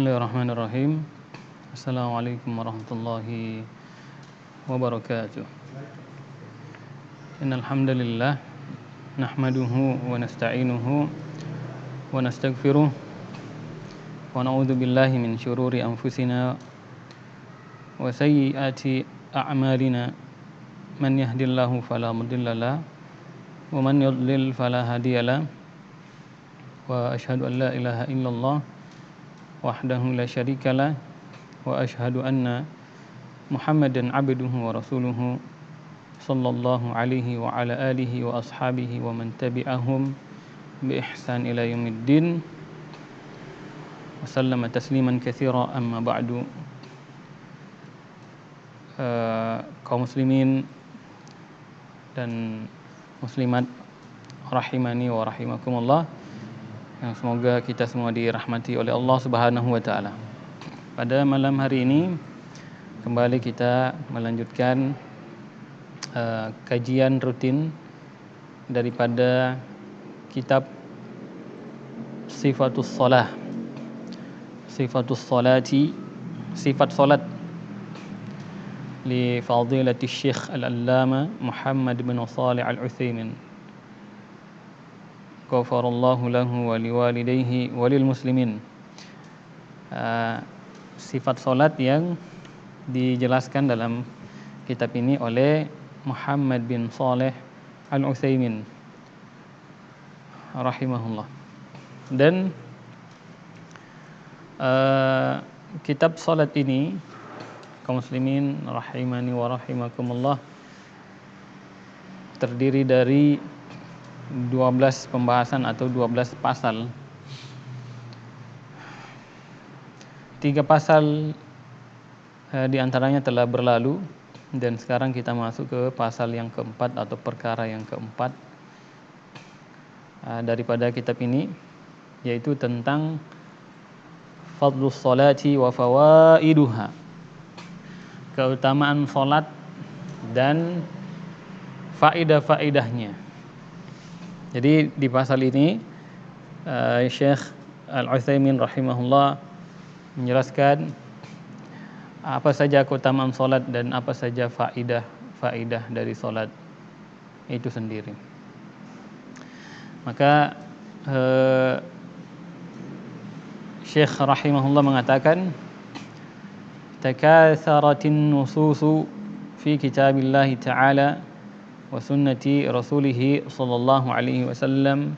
Bismillahirrahmanirrahim. Assalamualaikum warahmatullahi wabarakatuh. Innal hamdalillah nahmaduhu wa nasta'inuhu wa nastaghfiruh wa na'udzu billahi min syururi anfusina wa sayyiati a'malina. Man yahdihillahu fala mudhillalah wa man yudlil fala hadiyalah. Wa asyhadu an la ilaha illallah wahdahu la syarikalah wa asyhadu anna Muhammadan abduhu wa rasuluhu sallallahu alaihi wa ala alihi wa ashabihi wa man tabi'ahum bi ihsan ila yaumiddin wa sallama tasliman katsira amma ba'du. Kaum muslimin dan muslimat rahimani wa rahimakumullah, yang semoga kita semua dirahmati oleh Allah Subhanahu wa taala. Pada malam hari ini kembali kita melanjutkan kajian rutin daripada kitab Sifatus Shalah. Sifatus Shalati, sifat salat li fadilati Syekh Al-Allama Muhammad bin Shalih Al-Utsaimin. Ghafarallahu lahu wa liwalidayhi walil muslimin. Sifat salat yang dijelaskan dalam kitab ini oleh Muhammad bin Shalih Al-Utsaimin rahimahullah. Dan kitab salat ini, kaum muslimin rahimani wa rahimakumullah, terdiri dari 12 pembahasan atau 12 pasal. 3 pasal di antaranya telah berlalu dan sekarang kita masuk ke pasal yang keempat atau perkara yang keempat daripada kitab ini, yaitu tentang fadlus sholati wa fawaiduha, keutamaan salat dan faedah-faedahnya. Jadi di pasal ini Syekh Al-Utsaimin rahimahullah menjelaskan apa saja keutamaan salat dan apa saja faedah dari salat itu sendiri. Maka Syekh rahimahullah mengatakan, takatsaratin nususu fi kitabillah ta'ala wa sunnati rasulih sallallahu alaihi wasallam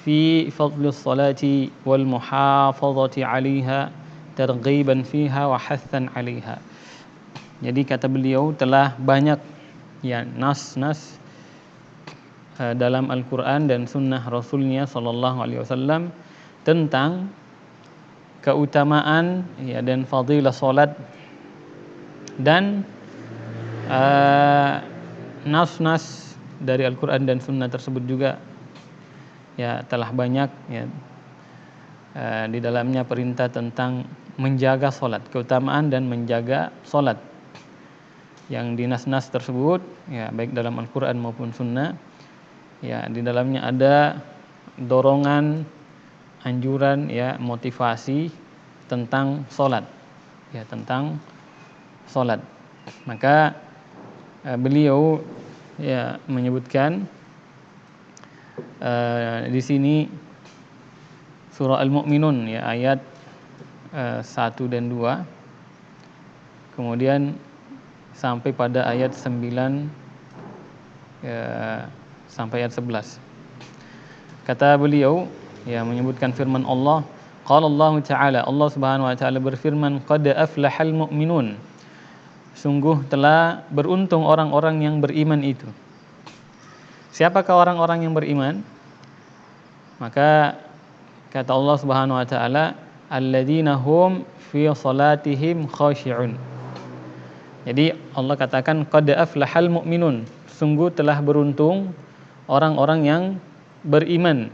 fi fadlis salati wal muhafazati 'alaiha targhiban fiha wa hassan 'alaiha. Jadi kata beliau, telah banyak ya nas-nas dalam Al-Qur'an dan sunnah Rasulnya sallallahu alaihi wasallam tentang keutamaan ya dan fadilah salat, dan nas-nas dari Al-Quran dan Sunnah tersebut juga ya telah banyak ya di dalamnya perintah tentang menjaga salat, keutamaan dan menjaga salat. Yang di nas-nas tersebut ya baik dalam Al-Quran maupun Sunnah ya di dalamnya ada dorongan, anjuran ya, motivasi tentang salat ya, tentang salat. Maka beliau ya menyebutkan di sini surah Al-Mu'minun ya ayat 1 dan 2, kemudian sampai pada ayat 9 sampai ayat 11. Kata beliau ya menyebutkan firman Allah, qala Allah Ta'ala, Allah Subhanahu wa taala berfirman, qad aflahal mu'minun, sungguh telah beruntung orang-orang yang beriman itu. Siapakah orang-orang yang beriman? Maka kata Allah Subhanahu wa taala, alladzina hum fi salatihim khashi'un. Jadi Allah katakan qad aflahal mu'minun, sungguh telah beruntung orang-orang yang beriman.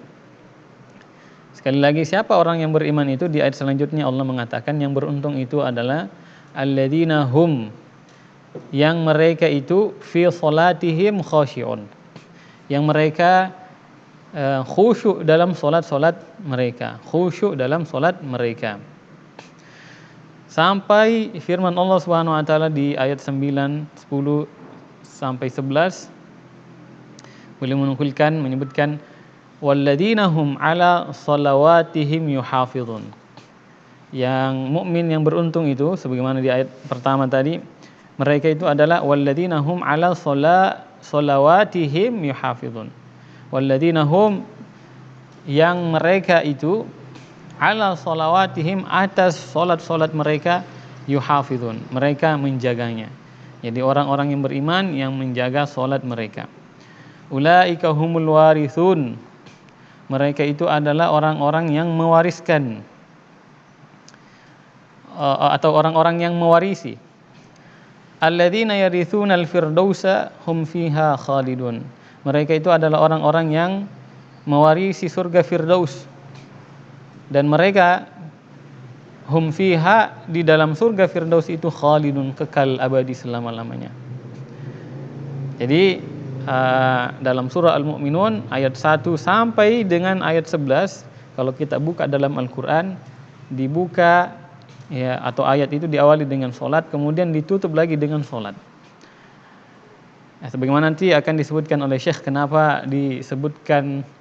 Sekali lagi, siapa orang yang beriman itu? Di ayat selanjutnya Allah mengatakan yang beruntung itu adalah alladzina hum, yang mereka itu fi salatihim khashi'un, yang mereka khusyuk dalam salat mereka, khusyuk dalam salat mereka. sampai firman Allah Subhanahu wa taala di ayat 9, 10 sampai 11. Beliau menyebutkan walladzina hum ala shalawatihim yuhafizun. Yang mukmin yang beruntung itu sebagaimana di ayat pertama tadi, mereka itu adalah walladzina hum ala shalawatihim yuhafizun. Walladzina hum, yang mereka itu ala sholawatihim, atas solat-solat mereka, yuhafizun, mereka menjaganya. Jadi orang-orang yang beriman yang menjaga solat mereka. Ulaika humul warithun, mereka itu adalah orang-orang yang mewariskan, atau orang-orang yang mewarisi. Alladzina yarithuna al-firdausa hum fiha khalidun, mereka itu adalah orang-orang yang mewarisi surga Firdaus, dan mereka hum fiha, di dalam surga Firdaus itu khalidun, kekal abadi selama-lamanya. Jadi dalam surah Al-Mu'minun ayat 1 sampai dengan ayat 11, kalau kita buka dalam Al-Qur'an, dibuka ya, atau ayat itu diawali dengan salat, kemudian ditutup lagi dengan salat. Sebagaimana nanti akan disebutkan oleh Syekh kenapa disebutkan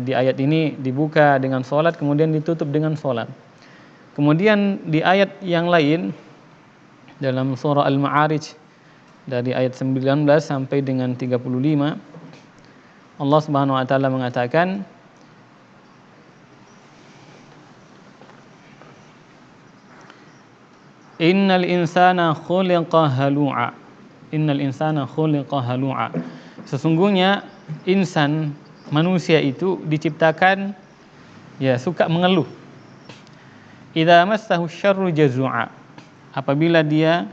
di ayat ini dibuka dengan salat kemudian ditutup dengan salat. Kemudian di ayat yang lain dalam surah Al-Ma'arij dari ayat 19 sampai dengan 35, Allah Subhanahu wa taala mengatakan, Innal insana khuliqa halu'a. Innal insana khuliqa halu'a. Sesungguhnya insan, manusia itu diciptakan ya suka mengeluh. Idza massahu syarru jazu'a. Apabila dia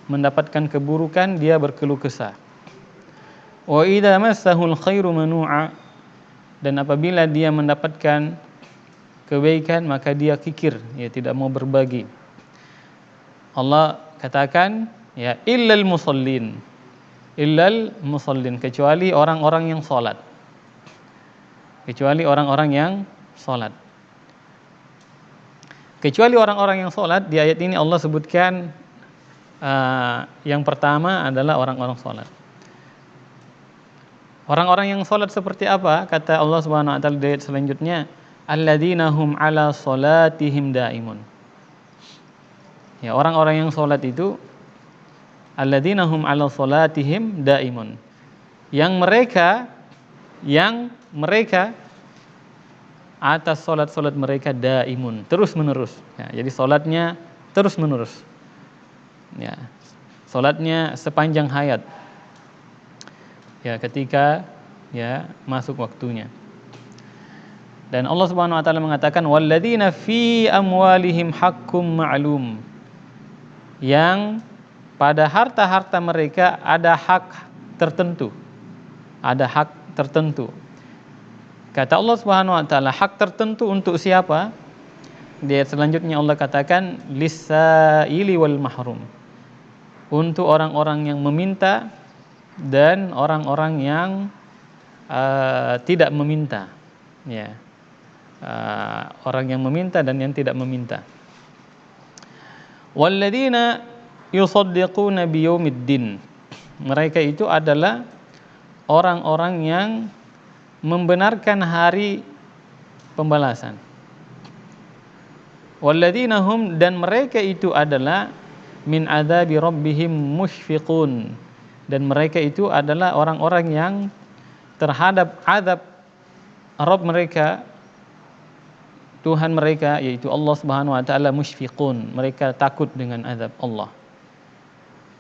mendapatkan keburukan, dia berkeluh kesah. Wa idza massahul khairu manu'a, dan apabila dia mendapatkan kebaikan maka dia kikir, ya tidak mau berbagi. Allah katakan ya illal musallin, kecuali orang-orang yang salat. Kecuali orang-orang yang salat. Kecuali orang-orang yang salat, di ayat ini Allah sebutkan yang pertama adalah orang-orang salat. Orang-orang yang salat seperti apa? Kata Allah Subhanahu wa taala di ayat selanjutnya, alladzina hum ala salatihim daimun. Ya, orang-orang yang salat itu alladzina hum ala salatihim daimun. Yang mereka atas salat-salat mereka daimun, terus menerus. Ya, jadi salatnya terus menerus. Ya, salatnya sepanjang hayat. Ya, ketika ya masuk waktunya. Dan Allah Subhanahu wa taala mengatakan walladzina fi amwalihim haqqum ma'lum. Yang pada harta-harta mereka ada hak tertentu. Ada hak tertentu. Kata Allah Subhanahu wa taala, hak tertentu untuk siapa? Di ayat selanjutnya Allah katakan lis-sa'ili wal mahrum. Untuk orang-orang yang meminta dan orang-orang yang tidak meminta. Ya. Orang yang meminta dan yang tidak meminta. Walladzina yusaddiquna biyaumiddin. Mereka itu adalah orang-orang yang membenarkan hari pembalasan. Walladzina hum, dan mereka itu adalah min adzabi rabbihim musyfiqun, dan mereka itu adalah orang-orang yang terhadap azab Rabb mereka, Tuhan mereka, yaitu Allah Subhanahu wa taala, musyfiqun, mereka takut dengan azab Allah.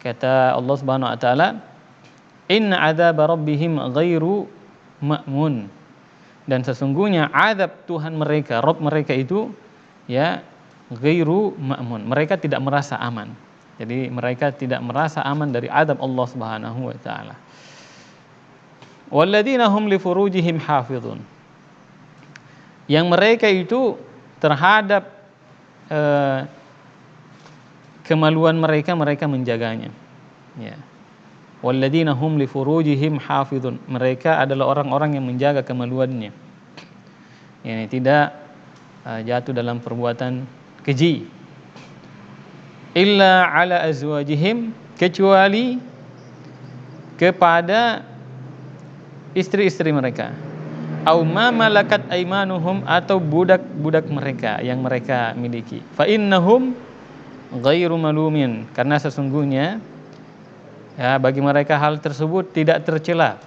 Kata Allah Subhanahu wa taala, inna adzab rabbihim ghairu ma'mun, dan sesungguhnya azab Tuhan mereka, Rabb mereka itu ya ghairu ma'mun, mereka tidak merasa aman. Jadi mereka tidak merasa aman dari azab Allah Subhanahu wa taala. Walladzina hum li furujihim hafizun. Yang mereka itu terhadap kemaluan mereka menjaganya. Ya. Walladzina hum li furujihim hafizun. Mereka adalah orang-orang yang menjaga kemaluannya. Yani tidak jatuh dalam perbuatan keji. illa ala azwajihim, kecuali kepada istri-istri mereka, au ma malakat aimanuhum, atau budak-budak mereka yang mereka miliki. Fa innahum ghairu malumin, karena sesungguhnya ya bagi mereka hal tersebut tidak tercela.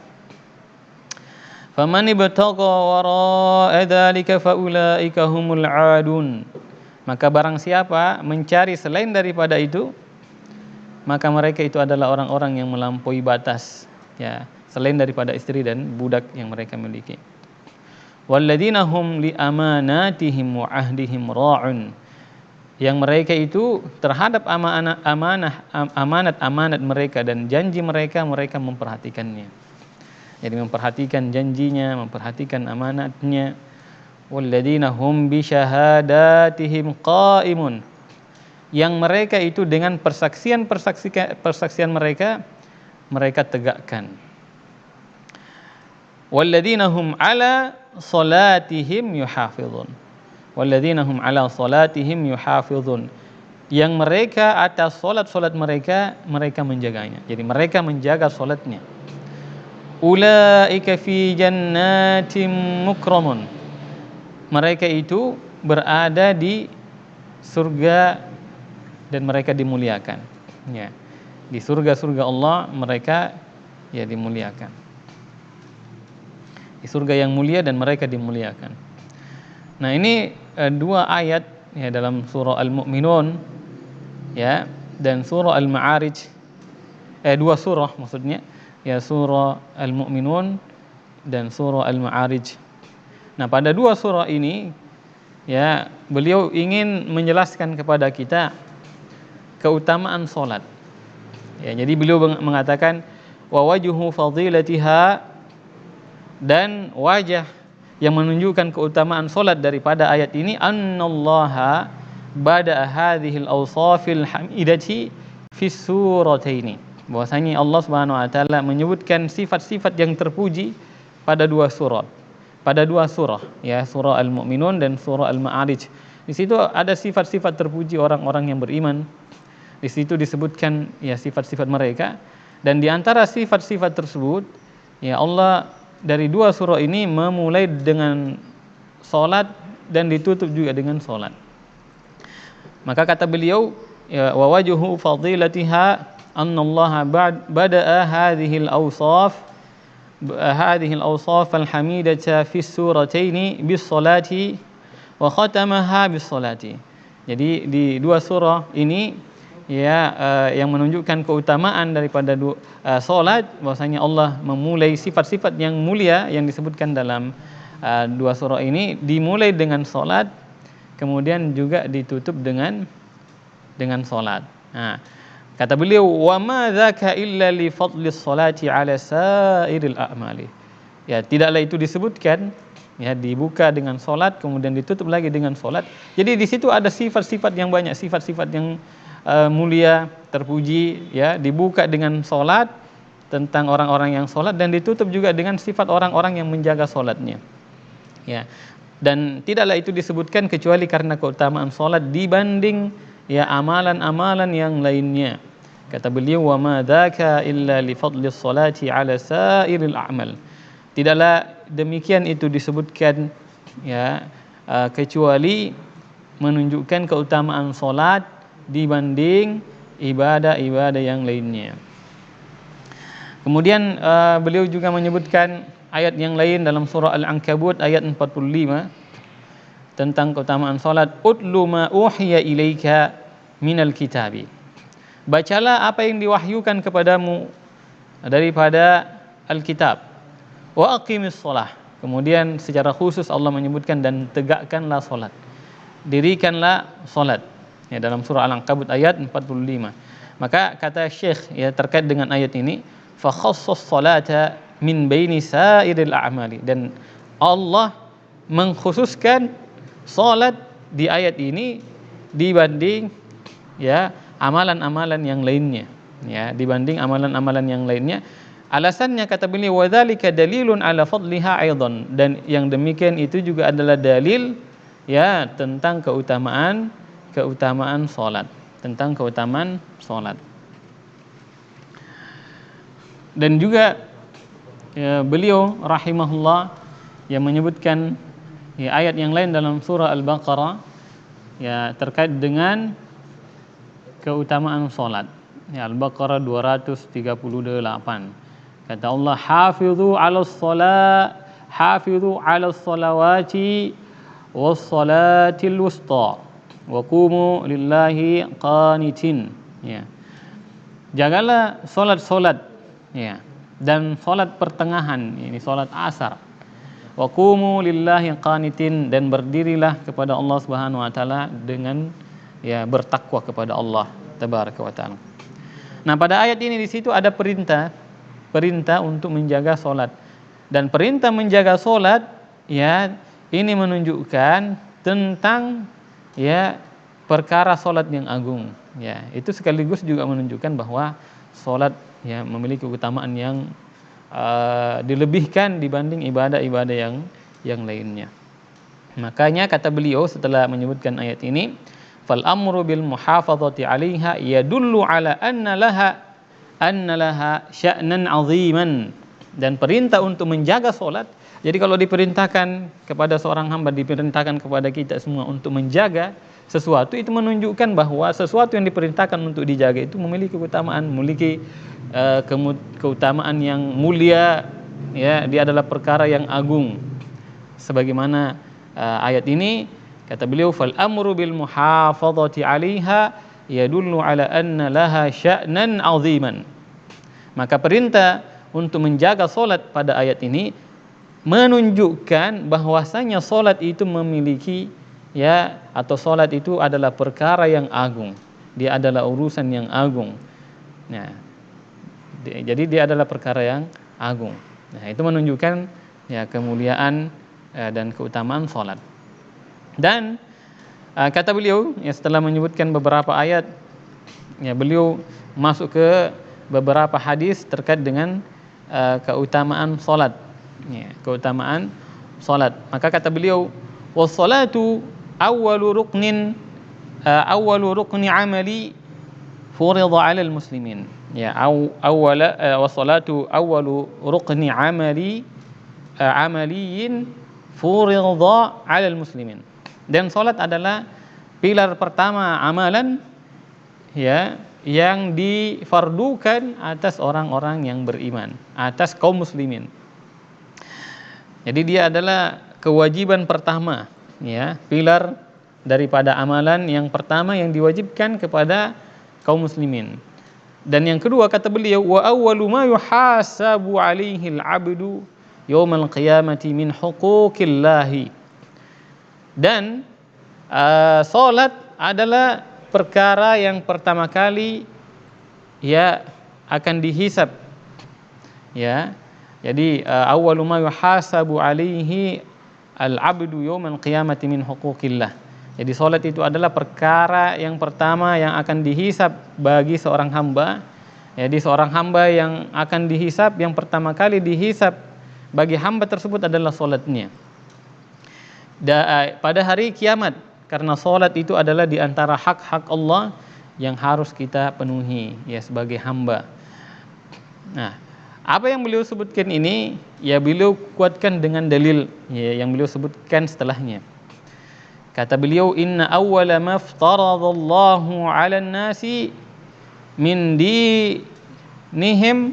Faman ibtagha wara'a dzalika faulaika humul 'adun, maka barang siapa mencari selain daripada itu, maka mereka itu adalah orang-orang yang melampaui batas, ya, selain daripada istri dan budak yang mereka miliki. Walladzina hum li amanatihim wa ahdihim ra'un, yang mereka itu terhadap amanat mereka dan janji mereka memperhatikannya. Jadi memperhatikan janjinya, memperhatikan amanatnya. Walladzina hum bi syahadatihim qaimun, yang mereka itu dengan persaksian mereka tegakkan. Walladzina hum ala salatihim yuhafizun, walladzina hum ala salatihim yuhafizun, yang mereka atas salat mereka menjaganya. Jadi mereka menjaga salatnya. Ulaika fi jannatin mukramun, mereka itu berada di surga dan mereka dimuliakan, ya. Di surga Allah mereka ya dimuliakan. Di surga yang mulia dan mereka dimuliakan. Nah, ini dua ayat ya dalam surah Al-Mu'minun, ya, dan surah Al-Ma'arij, dua surah maksudnya, ya, surah Al-Mu'minun dan surah Al-Ma'arij. Nah, pada dua surah ini ya beliau ingin menjelaskan kepada kita keutamaan salat. Ya, jadi beliau mengatakan wa wajhu fadilatiha, dan wajah yang menunjukkan keutamaan salat daripada ayat ini, annallaha bada hadhil awsafil hamidati fi surataini, bahwasanya Allah Subhanahu wa taala menyebutkan sifat-sifat yang terpuji pada dua surah, ya, surah Al-Mu'minun dan surah Al-Ma'arij. Di situ ada sifat-sifat terpuji orang-orang yang beriman. Di situ disebutkan ya sifat-sifat mereka, dan di antara sifat-sifat tersebut ya Allah dari dua surah ini memulai dengan salat dan ditutup juga dengan salat. Maka kata beliau ya wa wajhu fadilatiha annallaha bada'a hadhil awsaf al-hamidata fi surataini bis salati wa khatamaha bis salati. Jadi di dua surah ini ya yang menunjukkan keutamaan daripada salat, bahwasanya Allah memulai sifat-sifat yang mulia yang disebutkan dalam dua surah ini dimulai dengan salat, kemudian juga ditutup dengan salat. Nah, kata beliau wa ma dzaka illa li fadli sholati ala sairil a'mali. Ya, tidaklah itu disebutkan ya dibuka dengan salat kemudian ditutup lagi dengan salat. Jadi di situ ada sifat-sifat yang banyak, sifat-sifat yang mulia, terpuji, ya, dibuka dengan salat, tentang orang-orang yang salat, dan ditutup juga dengan sifat orang-orang yang menjaga salatnya. Ya. Dan tidaklah itu disebutkan kecuali karena keutamaan salat dibanding ya amalan-amalan yang lainnya. Kata beliau wa ma dzaka illa li fadli sholati ala sairil a'mal. Tidaklah demikian itu disebutkan ya kecuali menunjukkan keutamaan salat dibanding ibadah-ibadah yang lainnya. Kemudian beliau juga menyebutkan ayat yang lain dalam surah Al-Ankabut ayat 45 tentang keutamaan salat. Utlu ma uhiya ilaika minal kitabi. Bacalah apa yang diwahyukan kepadamu daripada Alkitab. Wa aqimis shalah. Kemudian secara khusus Allah menyebutkan dan tegakkanlah salat. Dirikanlah salat. Ya, dalam surah Al-Ankabut ayat 45. Maka kata Syekh ya terkait dengan ayat ini, fa khassas salata min baini sairil a'mali, dan Allah mengkhususkan salat di ayat ini dibanding ya amalan-amalan yang lainnya, ya, dibanding amalan-amalan yang lainnya. Alasannya kata beliau wa dzalika dalilun ala fadliha aidan, dan yang demikian itu juga adalah dalil ya tentang keutamaan salat, tentang keutamaan salat. Dan juga beliau rahimahullah yang menyebutkan ayat yang lain dalam surah Al-Baqarah terkait dengan keutamaan salat. Al-Baqarah 238. Kata Allah, hafizu 'alas salawati was salatil wusta wa qumu lillahi qanitin. Jagalah salat dan salat pertengahan, ini salat asar. Wa qumu lillahi qanitin, dan berdirilah kepada Allah Subhanahu wa taala dengan bertakwa kepada Allah tabaraka wa taala. Nah, pada ayat ini di situ ada perintah untuk menjaga salat. Dan perintah menjaga salat ini menunjukkan tentang perkara salat yang agung. Itu sekaligus juga menunjukkan bahwa salat memiliki keutamaan yang dilebihkan dibanding ibadah-ibadah yang lainnya. Makanya kata beliau setelah menyebutkan ayat ini, fal amru bil muhafazati 'alaiha yadullu ala anna laha sya'nan 'aziman. Dan perintah untuk menjaga salat, jadi kalau diperintahkan kepada seorang hamba, diperintahkan kepada kita semua untuk menjaga sesuatu, itu menunjukkan bahwa sesuatu yang diperintahkan untuk dijaga itu memiliki keutamaan, memiliki keutamaan yang mulia, dia adalah perkara yang agung. Sebagaimana ayat ini kata beliau, fal amru bil muhafazati 'alaiha yadullu ala anna laha sya'nan 'aziman. Maka perintah untuk menjaga salat pada ayat ini menunjukkan bahwasanya salat itu memiliki atau salat itu adalah perkara yang agung. Dia adalah urusan yang agung. Jadi dia adalah perkara yang agung. Itu menunjukkan kemuliaan dan keutamaan salat. Dan kata beliau setelah menyebutkan beberapa ayat, beliau masuk ke beberapa hadis terkait dengan keutamaan salat. Keutamaan salat. Maka kata beliau, was-salatu awwalu rukni amali furidha 'alal muslimin. Was-salatu awwalu rukni amaliyin furidha 'alal muslimin. Dan salat adalah pilar pertama amalan yang difardukan atas orang-orang yang beriman, atas kaum muslimin. Jadi dia adalah kewajiban pertama, pilar daripada amalan yang pertama yang diwajibkan kepada kaum muslimin. Dan yang kedua kata beliau, wa awwalu ma yuhasabu 'alaihi al-'abdu yaumal qiyamati min huquqillahi. Dan salat adalah perkara yang pertama kali akan dihisab. Jadi awwalu ma yuhasabu 'alaihi al-'abdu yaumal qiyamati min huquqillah. Jadi salat itu adalah perkara yang pertama yang akan dihisab bagi seorang hamba. Jadi seorang hamba yang akan dihisab, yang pertama kali dihisab bagi hamba tersebut adalah salatnya. Pada hari kiamat, karena salat itu adalah di antara hak-hak Allah yang harus kita penuhi sebagai hamba. Nah, apa yang beliau sebutkan ini beliau kuatkan dengan dalil yang beliau sebutkan setelahnya. Kata beliau, inna awwala ma aftaradallahu 'alan nasi min dinihim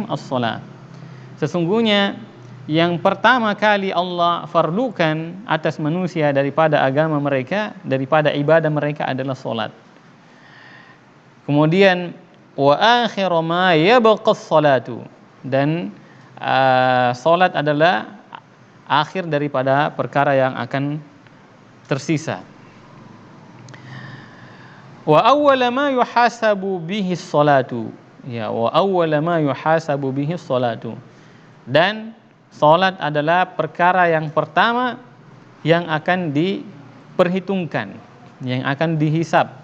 as-salat. Sesungguhnya yang pertama kali Allah fardukan atas manusia daripada agama mereka, daripada ibadah mereka adalah salat. Kemudian wa akhiru ma yabqa as-salatu, dan salat adalah akhir daripada perkara yang akan tersisa. Wa awwala ma yuhasabu bihi as-salatu. Wa awwala ma yuhasabu bihi as-salatu. Dan salat adalah perkara yang pertama yang akan diperhitungkan, yang akan dihisab.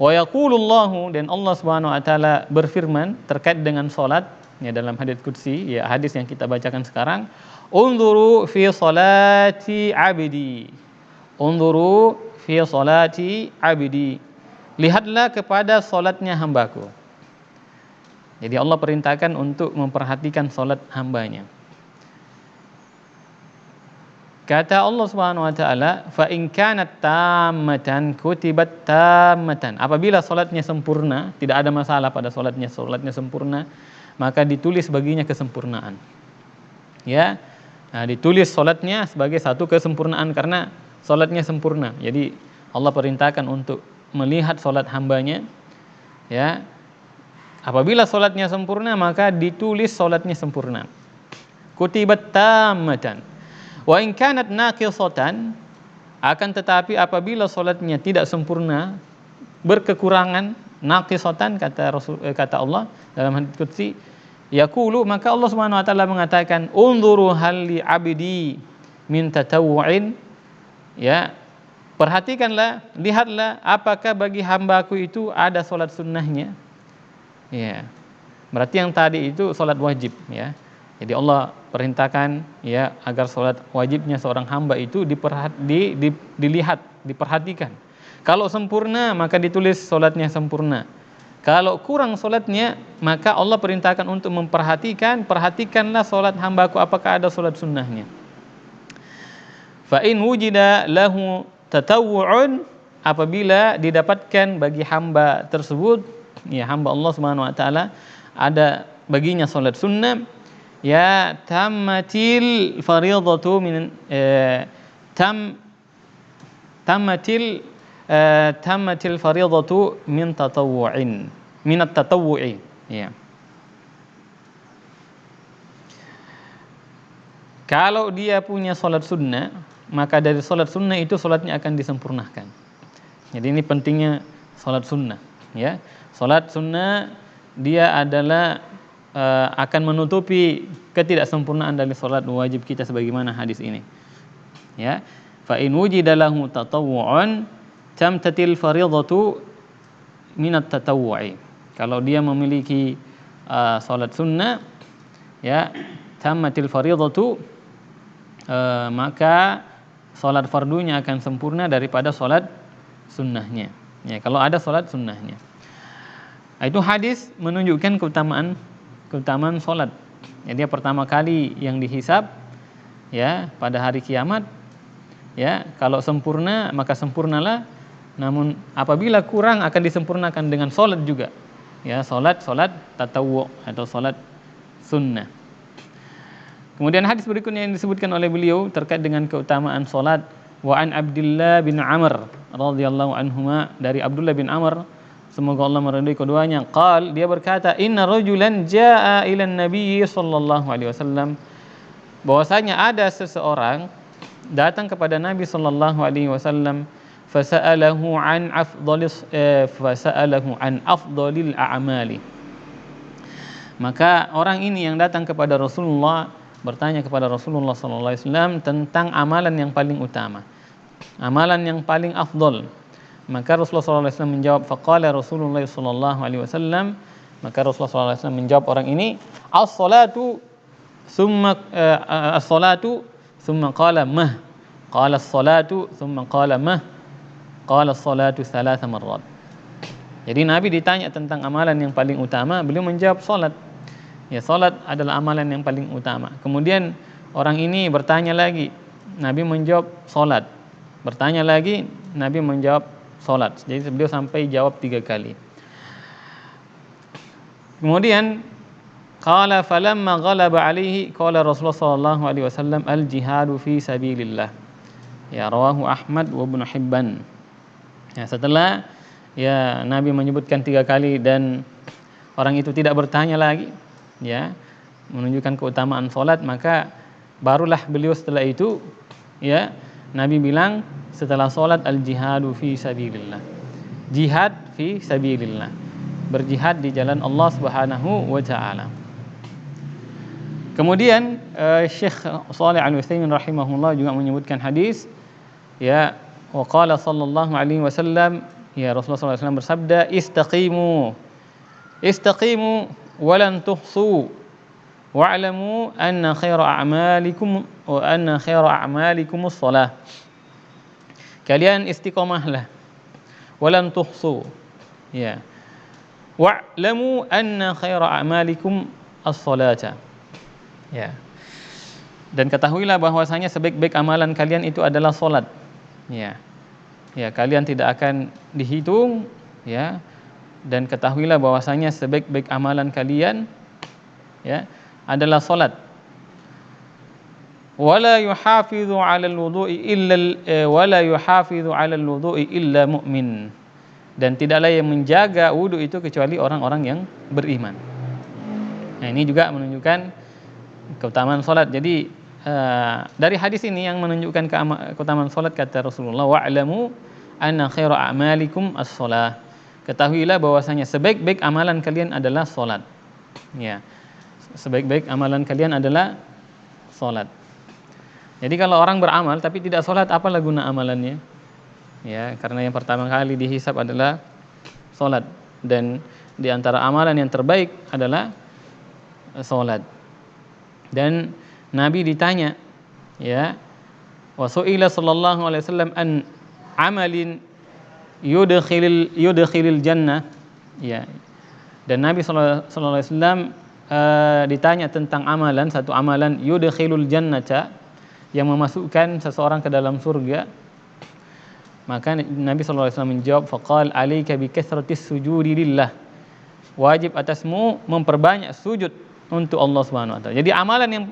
Wa yaqulullahu, dan Allah Subhanahu wa taala berfirman terkait dengan salat dalam hadits qudsi, hadis yang kita bacakan sekarang, unzuru fi salati 'abdi, Unzuru fi salati abdi. Lihatlah kepada salatnya hambaku. Jadi Allah perintahkan untuk memperhatikan salat hambanya. Kata Allah Subhanahu wa taala, "Fa in kanat tammatan kutibat tammatan." Apabila salatnya sempurna, tidak ada masalah pada salatnya sempurna, maka ditulis baginya kesempurnaan. Ya. Nah, ditulis salatnya sebagai satu kesempurnaan karena salatnya sempurna. Jadi Allah perintahkan untuk melihat salat hambanya, ya. Apabila salatnya sempurna, maka ditulis salatnya sempurna. Kutibat tammatan. Wa in kanat naqisatan, akan tetapi apabila salatnya tidak sempurna, berkekurangan, naqisatan kata Allah dalam hadits qudsi, yaqulu, maka Allah Subhanahu wa taala mengatakan, unzuru hal li abdi min tatawwu'in, ya, perhatikanlah, lihatlah apakah bagi hambaku itu ada salat sunnahnya. Ya. Berarti yang tadi itu salat wajib, ya. Jadi Allah perintahkan, ya, agar salat wajibnya seorang hamba itu dilihat, diperhatikan. Kalau sempurna maka ditulis salatnya sempurna. Kalau kurang salatnya, maka Allah perintahkan untuk perhatikanlah salat hambaku apakah ada salat sunnahnya. Fa in wujida lahu tatawwu'un, apabila didapatkan bagi hamba tersebut, ya, hamba Allah Subhanahu wa taala ada baginya salat sunnah, ya, tammatil fardhatu min tammatil fardhatu min tatawwu'in, min at-tatawwu'i, ya. Kalau dia punya salat sunnah, maka dari salat sunnah itu salatnya akan disempurnakan. Jadi ini pentingnya salat sunnah, ya. Salat sunnah dia adalah akan menutupi ketidaksempurnaan dari salat wajib kita sebagaimana hadis ini. Ya. Fa in wujida lahu tatawwu'un tamtatil fardhatu min at-tatawwu'i. Kalau dia memiliki salat sunnah, ya, tammatil fardhatu, maka salat fardunya akan sempurna daripada salat sunnahnya. Ya, kalau ada salat sunnahnya. Itu hadis menunjukkan keutamaan salat. Jadi dia pertama kali yang dihisab, ya, pada hari kiamat, ya. Kalau sempurna maka sempurnalah, namun apabila kurang akan disempurnakan dengan salat juga, ya, salat tatawwu atau salat sunnah. Kemudian hadis berikutnya yang disebutkan oleh beliau terkait dengan keutamaan salat, wa an Abdullah bin Amr radhiyallahu anhuma, dari Abdullah bin Amr, semoga Allah meridai keduanya, dia berkata, inna rajulan jaa ila nabi sallallahu alaihi wasallam, bahwasanya ada seseorang datang kepada Nabi sallallahu alaihi wasallam, fasa'alahu an afdalil a'mali. Maka orang ini yang datang kepada Rasulullah bertanya kepada Rasulullah sallallahu alaihi wasallam tentang amalan yang paling utama, amalan yang paling afdal. Maka Rasulullah sallallahu alaihi wasallam menjawab, faqala Rasulullah sallallahu alaihi wasallam, maka Rasulullah sallallahu alaihi wasallam menjawab orang ini, as-salatu thumma qala mah, qala as-salatu thumma qala mah, qala as-salatu thalatha marrat. Jadi Nabi ditanya tentang amalan yang paling utama, beliau menjawab salat. Ya, salat adalah amalan yang paling utama. Kemudian orang ini bertanya lagi, Nabi menjawab salat. Bertanya lagi, Nabi menjawab salat. Jadi beliau sampai jawab 3 kali. Kemudian qala falamma ghalaba alaihi qala Rasulullah sallallahu alaihi wasallam al-jihadu fi sabilillah. Ya, rawahu Ahmad wa Ibnu Hibban. Ya, setelah, ya, Nabi menyebutkan 3 kali dan orang itu tidak bertanya lagi, ya, menunjukkan keutamaan salat, maka barulah beliau setelah itu, ya, Nabi bilang setelah salat, al-jihadu fi sabilillah. Jihad fi sabilillah. Berjihad di jalan Allah Subhanahu wa taala. Kemudian Syekh Shalih Al-Utsaimin rahimahullah juga menyebutkan hadis, ya, wa qala sallallahu alaihi wasallam, ya, Rasulullah sallallahu alaihi wasallam bersabda, istaqimu walan tuhsu wa'lamu anna khaira a'malikum as-salah. Kalian istiqomahlah, walan tuhsu. Ya. Wa'lamu anna khaira a'malikum as-salata. Ya. Dan ketahuilah bahwasanya sebaik-baik amalan kalian itu adalah salat. Ya. Ya, kalian tidak akan dihitung, ya. Dan ketahuilah bahwasanya sebaik-baik amalan kalian, ya, adalah salat. Wala yuhafizu 'alal wudu'i illa mu'min. Dan tidaklah yang menjaga wudu itu kecuali orang-orang yang beriman. Nah, ini juga menunjukkan keutamaan salat. Jadi dari hadis ini yang menunjukkan keutamaan salat, kata Rasulullah, wa'lamu anna khaira a'malikum as-shalah. Ketahuilah bahwasanya sebaik-baik amalan kalian adalah salat. Ya. Sebaik-baik amalan kalian adalah salat. Jadi kalau orang beramal tapi tidak salat, apalah guna amalannya? Ya, karena yang pertama kali dihisab adalah salat, dan di antara amalan yang terbaik adalah salat. Dan Nabi ditanya, ya, wa su'ila sallallahu alaihi wasallam an amalin yudkhilil jannah, ya. Dan Nabi sallallahu alaihi wasallam ditanya tentang amalan, satu amalan yudkhilul jannata, yang memasukkan seseorang ke dalam surga. Maka Nabi sallallahu alaihi wasallam menjawab, faqal alaika bi kathratis sujudi lillah. Wajib atasmu memperbanyak sujud untuk Allah Subhanahu wa taala. Jadi amalan yang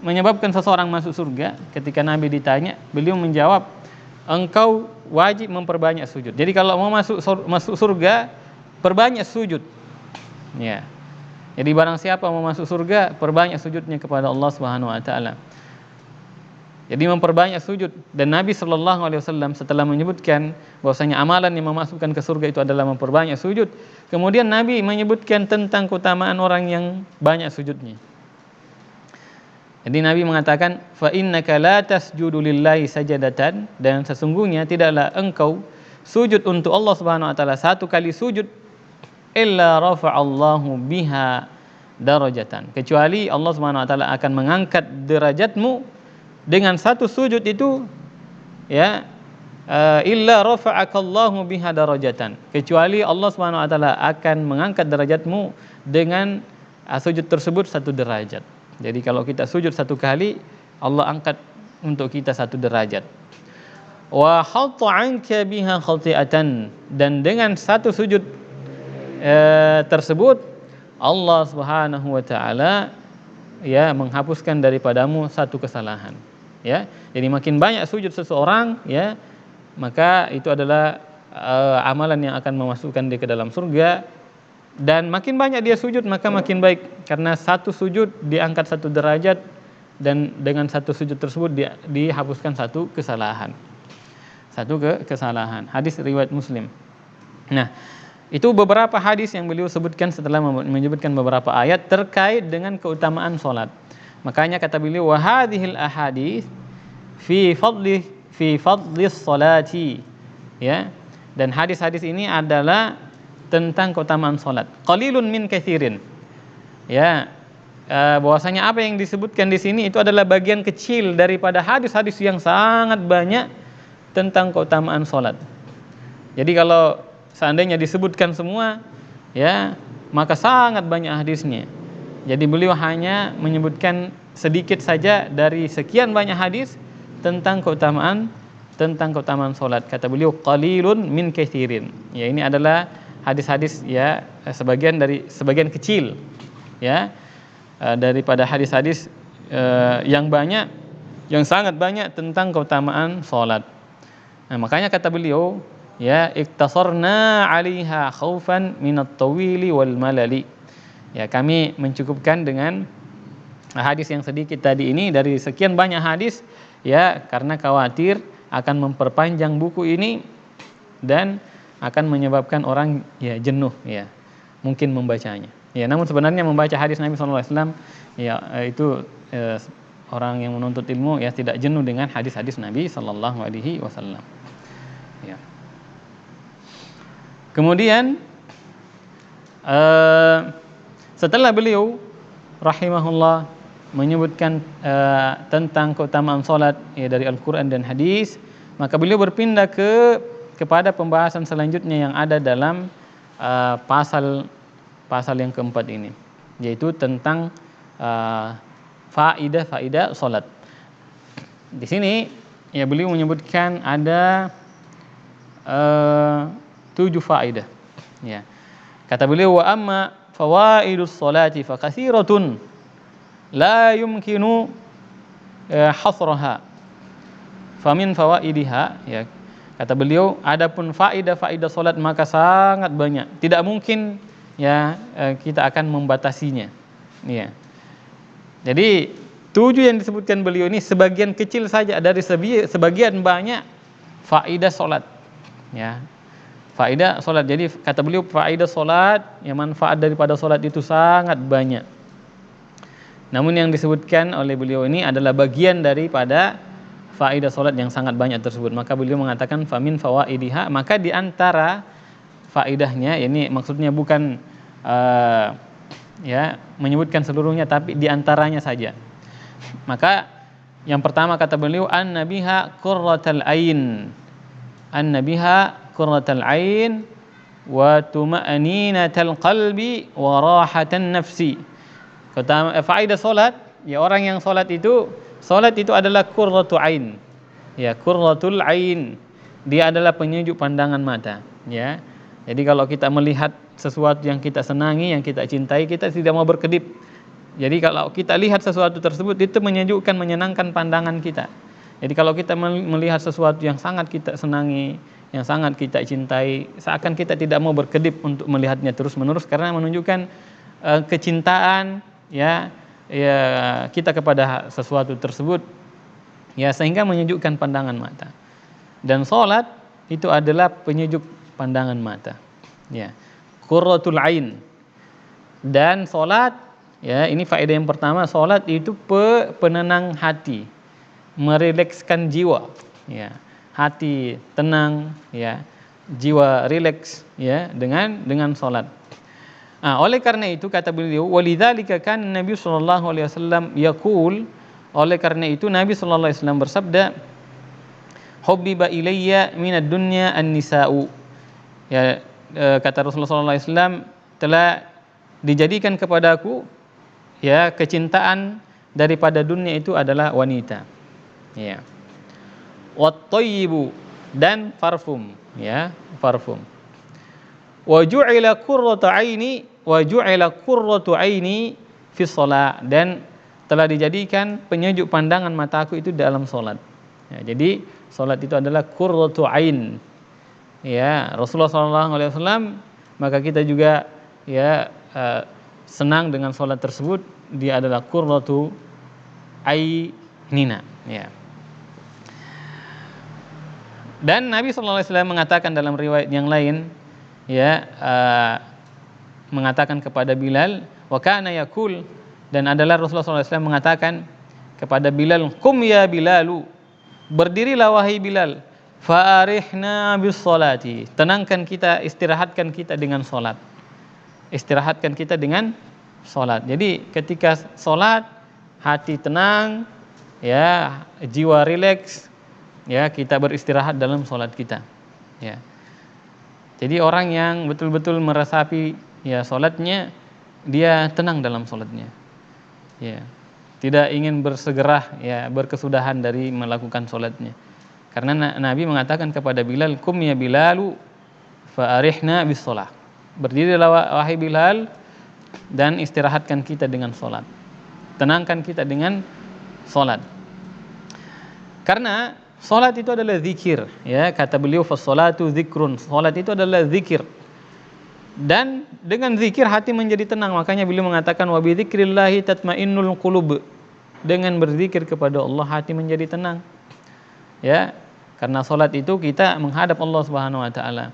menyebabkan seseorang masuk surga, ketika Nabi ditanya, beliau menjawab, engkau wajib memperbanyak sujud. Jadi kalau mau masuk surga, perbanyak sujud. Ya. Jadi barang siapa mau masuk surga, perbanyak sujudnya kepada Allah Subhanahu wa taala. Jadi memperbanyak sujud. Dan Nabi sallallahu alaihi wasallam setelah menyebutkan bahwasanya amalan yang memasukkan ke surga itu adalah memperbanyak sujud, kemudian Nabi menyebutkan tentang keutamaan orang yang banyak sujudnya. Jadi Nabi mengatakan, fa innaka la tasjudu lillahi sajadatan, dan sesungguhnya tidaklah engkau sujud untuk Allah Subhanahu wa taala satu kali sujud, illa rafa'allahu biha darajatan, kecuali Allah Subhanahu wa taala akan mengangkat derajatmu dengan satu sujud itu, ya, illa rafa'akallahu biha darajatan, kecuali Allah Subhanahu wa taala akan mengangkat derajatmu dengan sujud tersebut satu derajat. Jadi kalau kita sujud satu kali, Allah angkat untuk kita satu derajat. Wa hatta 'anka biha khati'atan, dan dengan satu sujud tersebut Allah Subhanahu wa taala, ya, menghapuskan daripadamu satu kesalahan. Ya, jadi makin banyak sujud seseorang, ya, maka itu adalah amalan yang akan memasukkan dia ke dalam surga. Dan makin banyak dia sujud, maka makin baik, karena satu sujud diangkat satu derajat, dan dengan satu sujud tersebut dihapuskan satu kesalahan. Kesalahan. Hadis riwayat Muslim. Nah, itu beberapa hadis yang beliau sebutkan setelah menyebutkan beberapa ayat terkait dengan keutamaan salat. Makanya kata beliau, wa hadhil ahadits fi fadli salati, ya. Dan hadis-hadis ini adalah tentang keutamaan salat. Qalilun min katsirin. Ya, bahwasanya apa yang disebutkan di sini itu adalah bagian kecil daripada hadis-hadis yang sangat banyak tentang keutamaan salat. Jadi kalau seandainya disebutkan semua, ya, maka sangat banyak hadisnya. Jadi beliau hanya menyebutkan sedikit saja dari sekian banyak hadis tentang keutamaan salat. Kata beliau, qalilun min katsirin. Ya, ini adalah hadis-hadis, ya, sebagian kecil, ya, daripada hadis-hadis yang banyak, yang sangat banyak tentang keutamaan salat. Nah, makanya kata beliau, ya, iktasarna 'alaiha khaufan minat tawili wal malali. Ya, kami mencukupkan dengan hadis yang sedikit tadi ini dari sekian banyak hadis, ya, karena khawatir akan memperpanjang buku ini dan akan menyebabkan orang, ya, jenuh, ya, mungkin membacanya. Ya, namun sebenarnya membaca hadis Nabi sallallahu alaihi wasallam, ya, itu orang yang menuntut ilmu, ya, tidak jenuh dengan hadis-hadis Nabi sallallahu alaihi wasallam. Ya. Kemudian setelah beliau rahimahullah menyebutkan tentang keutamaan salat, ya, dari Al-Quran dan hadis, Maka beliau berpindah kepada pembahasan selanjutnya yang ada dalam pasal yang keempat ini, yaitu tentang faidah salat. Di sini ya beliau menyebutkan ada 7 faidah. Ya. Kata beliau, wa amma fawaidus salati fa katsiratun la yumkinu hasraha. Famin fawaidiha, ya. Kata beliau, adapun faidah salat maka sangat banyak. Tidak mungkin ya kita akan membatasinya. Ya. Jadi 7 yang disebutkan beliau ini sebagian kecil saja dari sebagian banyak faidah salat. Ya. Faidah salat. Jadi kata beliau faidah salat, yang manfaat daripada salat itu sangat banyak. Namun yang disebutkan oleh beliau ini adalah bagian daripada faidah salat yang sangat banyak tersebut. Maka beliau mengatakan famin fawaidiha, maka di antara faidahnya, ini maksudnya bukan ya menyebutkan seluruhnya, tapi di antaranya saja. Maka yang pertama kata beliau an-nabiha qurratal ain. An-nabiha qurratal ain wa tuma'ninatal qalbi wa rahatan nafsi. Kata faedah salat, ya orang yang salat itu adalah qurratu ain. Ya, qurratul ain. Dia adalah penyejuk pandangan mata, ya. Jadi kalau kita melihat sesuatu yang kita senangi, yang kita cintai, kita tidak mau berkedip. Jadi kalau kita lihat sesuatu tersebut, itu menyejukkan, menyenangkan pandangan kita. Jadi kalau kita melihat sesuatu yang sangat kita senangi, yang sangat kita cintai, seakan kita tidak mau berkedip untuk melihatnya terus-menerus, karena menunjukkan kecintaan ya kita kepada sesuatu tersebut, ya, sehingga menyejukkan pandangan mata. Dan salat itu adalah penyejuk pandangan mata, ya, qurratul ain. Dan salat, ya, ini faedah yang pertama, salat itu penenang hati, merilekskan jiwa, ya, hati tenang, ya, jiwa rileks, ya, dengan salat. Oleh karena itu kata beliau, walidzalika kan Nabi sallallahu alaihi wasallam yaqul, oleh karena itu Nabi sallallahu alaihi wasallam bersabda, hubbiba ilayya minad dunya an-nisa'u. Ya, kata Rasulullah sallallahu alaihi wasallam, telah dijadikan kepadaku, ya, kecintaan daripada dunia itu adalah wanita. Ya. Wat thayyibu, dan parfum, ya, parfum. Wa ju'ila qurratu aini fi shalah, dan telah dijadikan penyejuk pandangan mataku itu dalam salat. Ya, jadi salat itu adalah qurratu ain. Ya, Rasulullah sallallahu alaihi wasallam, maka kita juga ya senang dengan salat tersebut, dia adalah qurratu ainina, ya. Dan Nabi sallallahu alaihi wasallam mengatakan dalam riwayat yang lain, ya, mengatakan kepada Bilal, wa kana yaqul, dan adalah Rasulullah SAW mengatakan kepada Bilal, qum ya Bilalu, berdirilah wahai Bilal, fa'arihna bis salati, tenangkan kita, istirahatkan kita dengan salat. Istirahatkan kita dengan salat. Jadi ketika salat, hati tenang, ya, jiwa rileks, ya, kita beristirahat dalam salat kita, ya. Jadi orang yang betul-betul meresapi, ya, salatnya, dia tenang dalam salatnya, ya, tidak ingin bersegera, ya, berkesudahan dari melakukan salatnya. Karena Nabi mengatakan kepada Bilal, kum ya Bilalu fa'arihna bis shalah, berdirilah wahai Bilal dan istirahatkan kita dengan salat, tenangkan kita dengan salat. Karena salat itu adalah zikir, ya, kata beliau fas-salatu zikrun, salat itu adalah zikir. Dan dengan zikir hati menjadi tenang. Makanya beliau mengatakan wa bi dzikrillahi tatmainnul qulub, dengan berzikir kepada Allah hati menjadi tenang. Ya, karena salat itu kita menghadap Allah Subhanahu wa taala.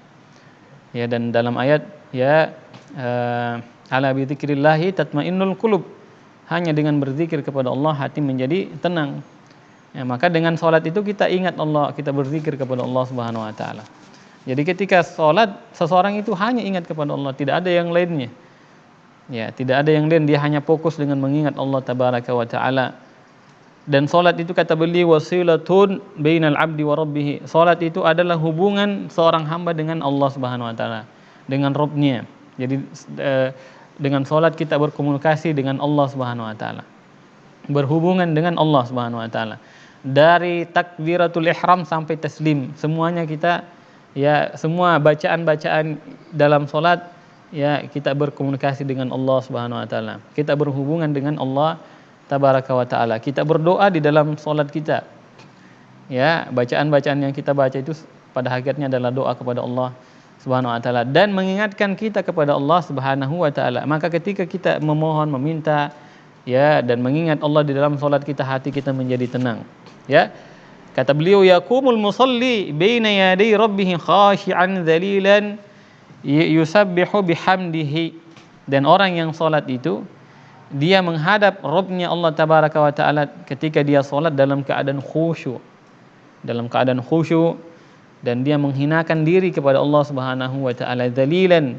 Ya, dan dalam ayat, ya, ala bi dzikrillahi tatmainnul qulub, hanya dengan berzikir kepada Allah hati menjadi tenang. Ya, maka dengan salat itu kita ingat Allah, kita berzikir kepada Allah Subhanahu wa taala. Jadi ketika salat, seseorang itu hanya ingat kepada Allah, tidak ada yang lainnya. Ya, tidak ada yang lain, dia hanya fokus dengan mengingat Allah tabaraka wa taala. Dan salat itu kata beliau wasilatun bainal abdi wa rabbih. Salat itu adalah hubungan seorang hamba dengan Allah Subhanahu wa taala, dengan Rabb-Nya. Jadi dengan salat kita berkomunikasi dengan Allah Subhanahu wa taala. Berhubungan dengan Allah Subhanahu wa taala. Dari takbiratul ihram sampai taslim, semuanya kita ya semua bacaan-bacaan dalam salat ya kita berkomunikasi dengan Allah Subhanahu wa taala. Kita berhubungan dengan Allah tabaraka wa taala. Kita berdoa di dalam salat kita. Ya, bacaan-bacaan yang kita baca itu pada hakikatnya adalah doa kepada Allah Subhanahu wa taala dan mengingatkan kita kepada Allah Subhanahu wa taala. Maka ketika kita memohon, meminta ya dan mengingat Allah di dalam salat kita, hati kita menjadi tenang. Ya. Kata beliau yaqumul musalli baina yaday rabbih khashi'an dhalilan yusabbihu bihamdihi. Dan orang yang salat itu dia menghadap Rabb-Nya Allah tabaraka wa taala ketika dia salat dalam keadaan khusyuk. Dalam keadaan khusyuk dan dia menghinakan diri kepada Allah Subhanahu wa taala dzalilan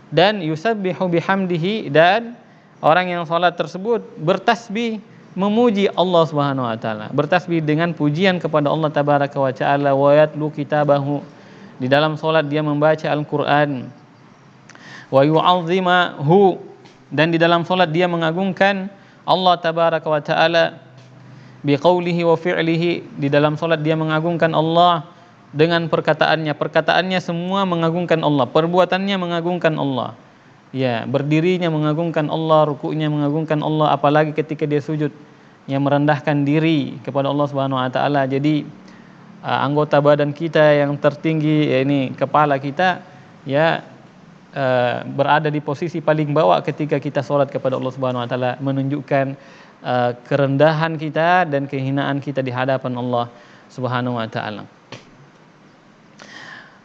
dan yusabbihu bihamdihi, dan orang yang salat tersebut bertasbih memuji Allah Subhanahu wa taala, bertasbih dengan pujian kepada Allah tabaraka wa taala, wa yatlu kitabahu, di dalam salat dia membaca Al-Qur'an, wa yu'azzimahu, dan di dalam salat dia mengagungkan Allah tabaraka wa taala biqaulihi wa fi'lihi, di dalam salat dia mengagungkan Allah dengan perkataannya semua mengagungkan Allah, perbuatannya mengagungkan Allah. Ya, berdirinya mengagungkan Allah, rukuknya mengagungkan Allah, apalagi ketika dia sujud yang merendahkan diri kepada Allah Subhanahu wa taala. Jadi anggota badan kita yang tertinggi ya ini kepala kita ya berada di posisi paling bawah ketika kita sholat kepada Allah Subhanahu wa taala, menunjukkan kerendahan kita dan kehinaan kita di hadapan Allah Subhanahu wa taala.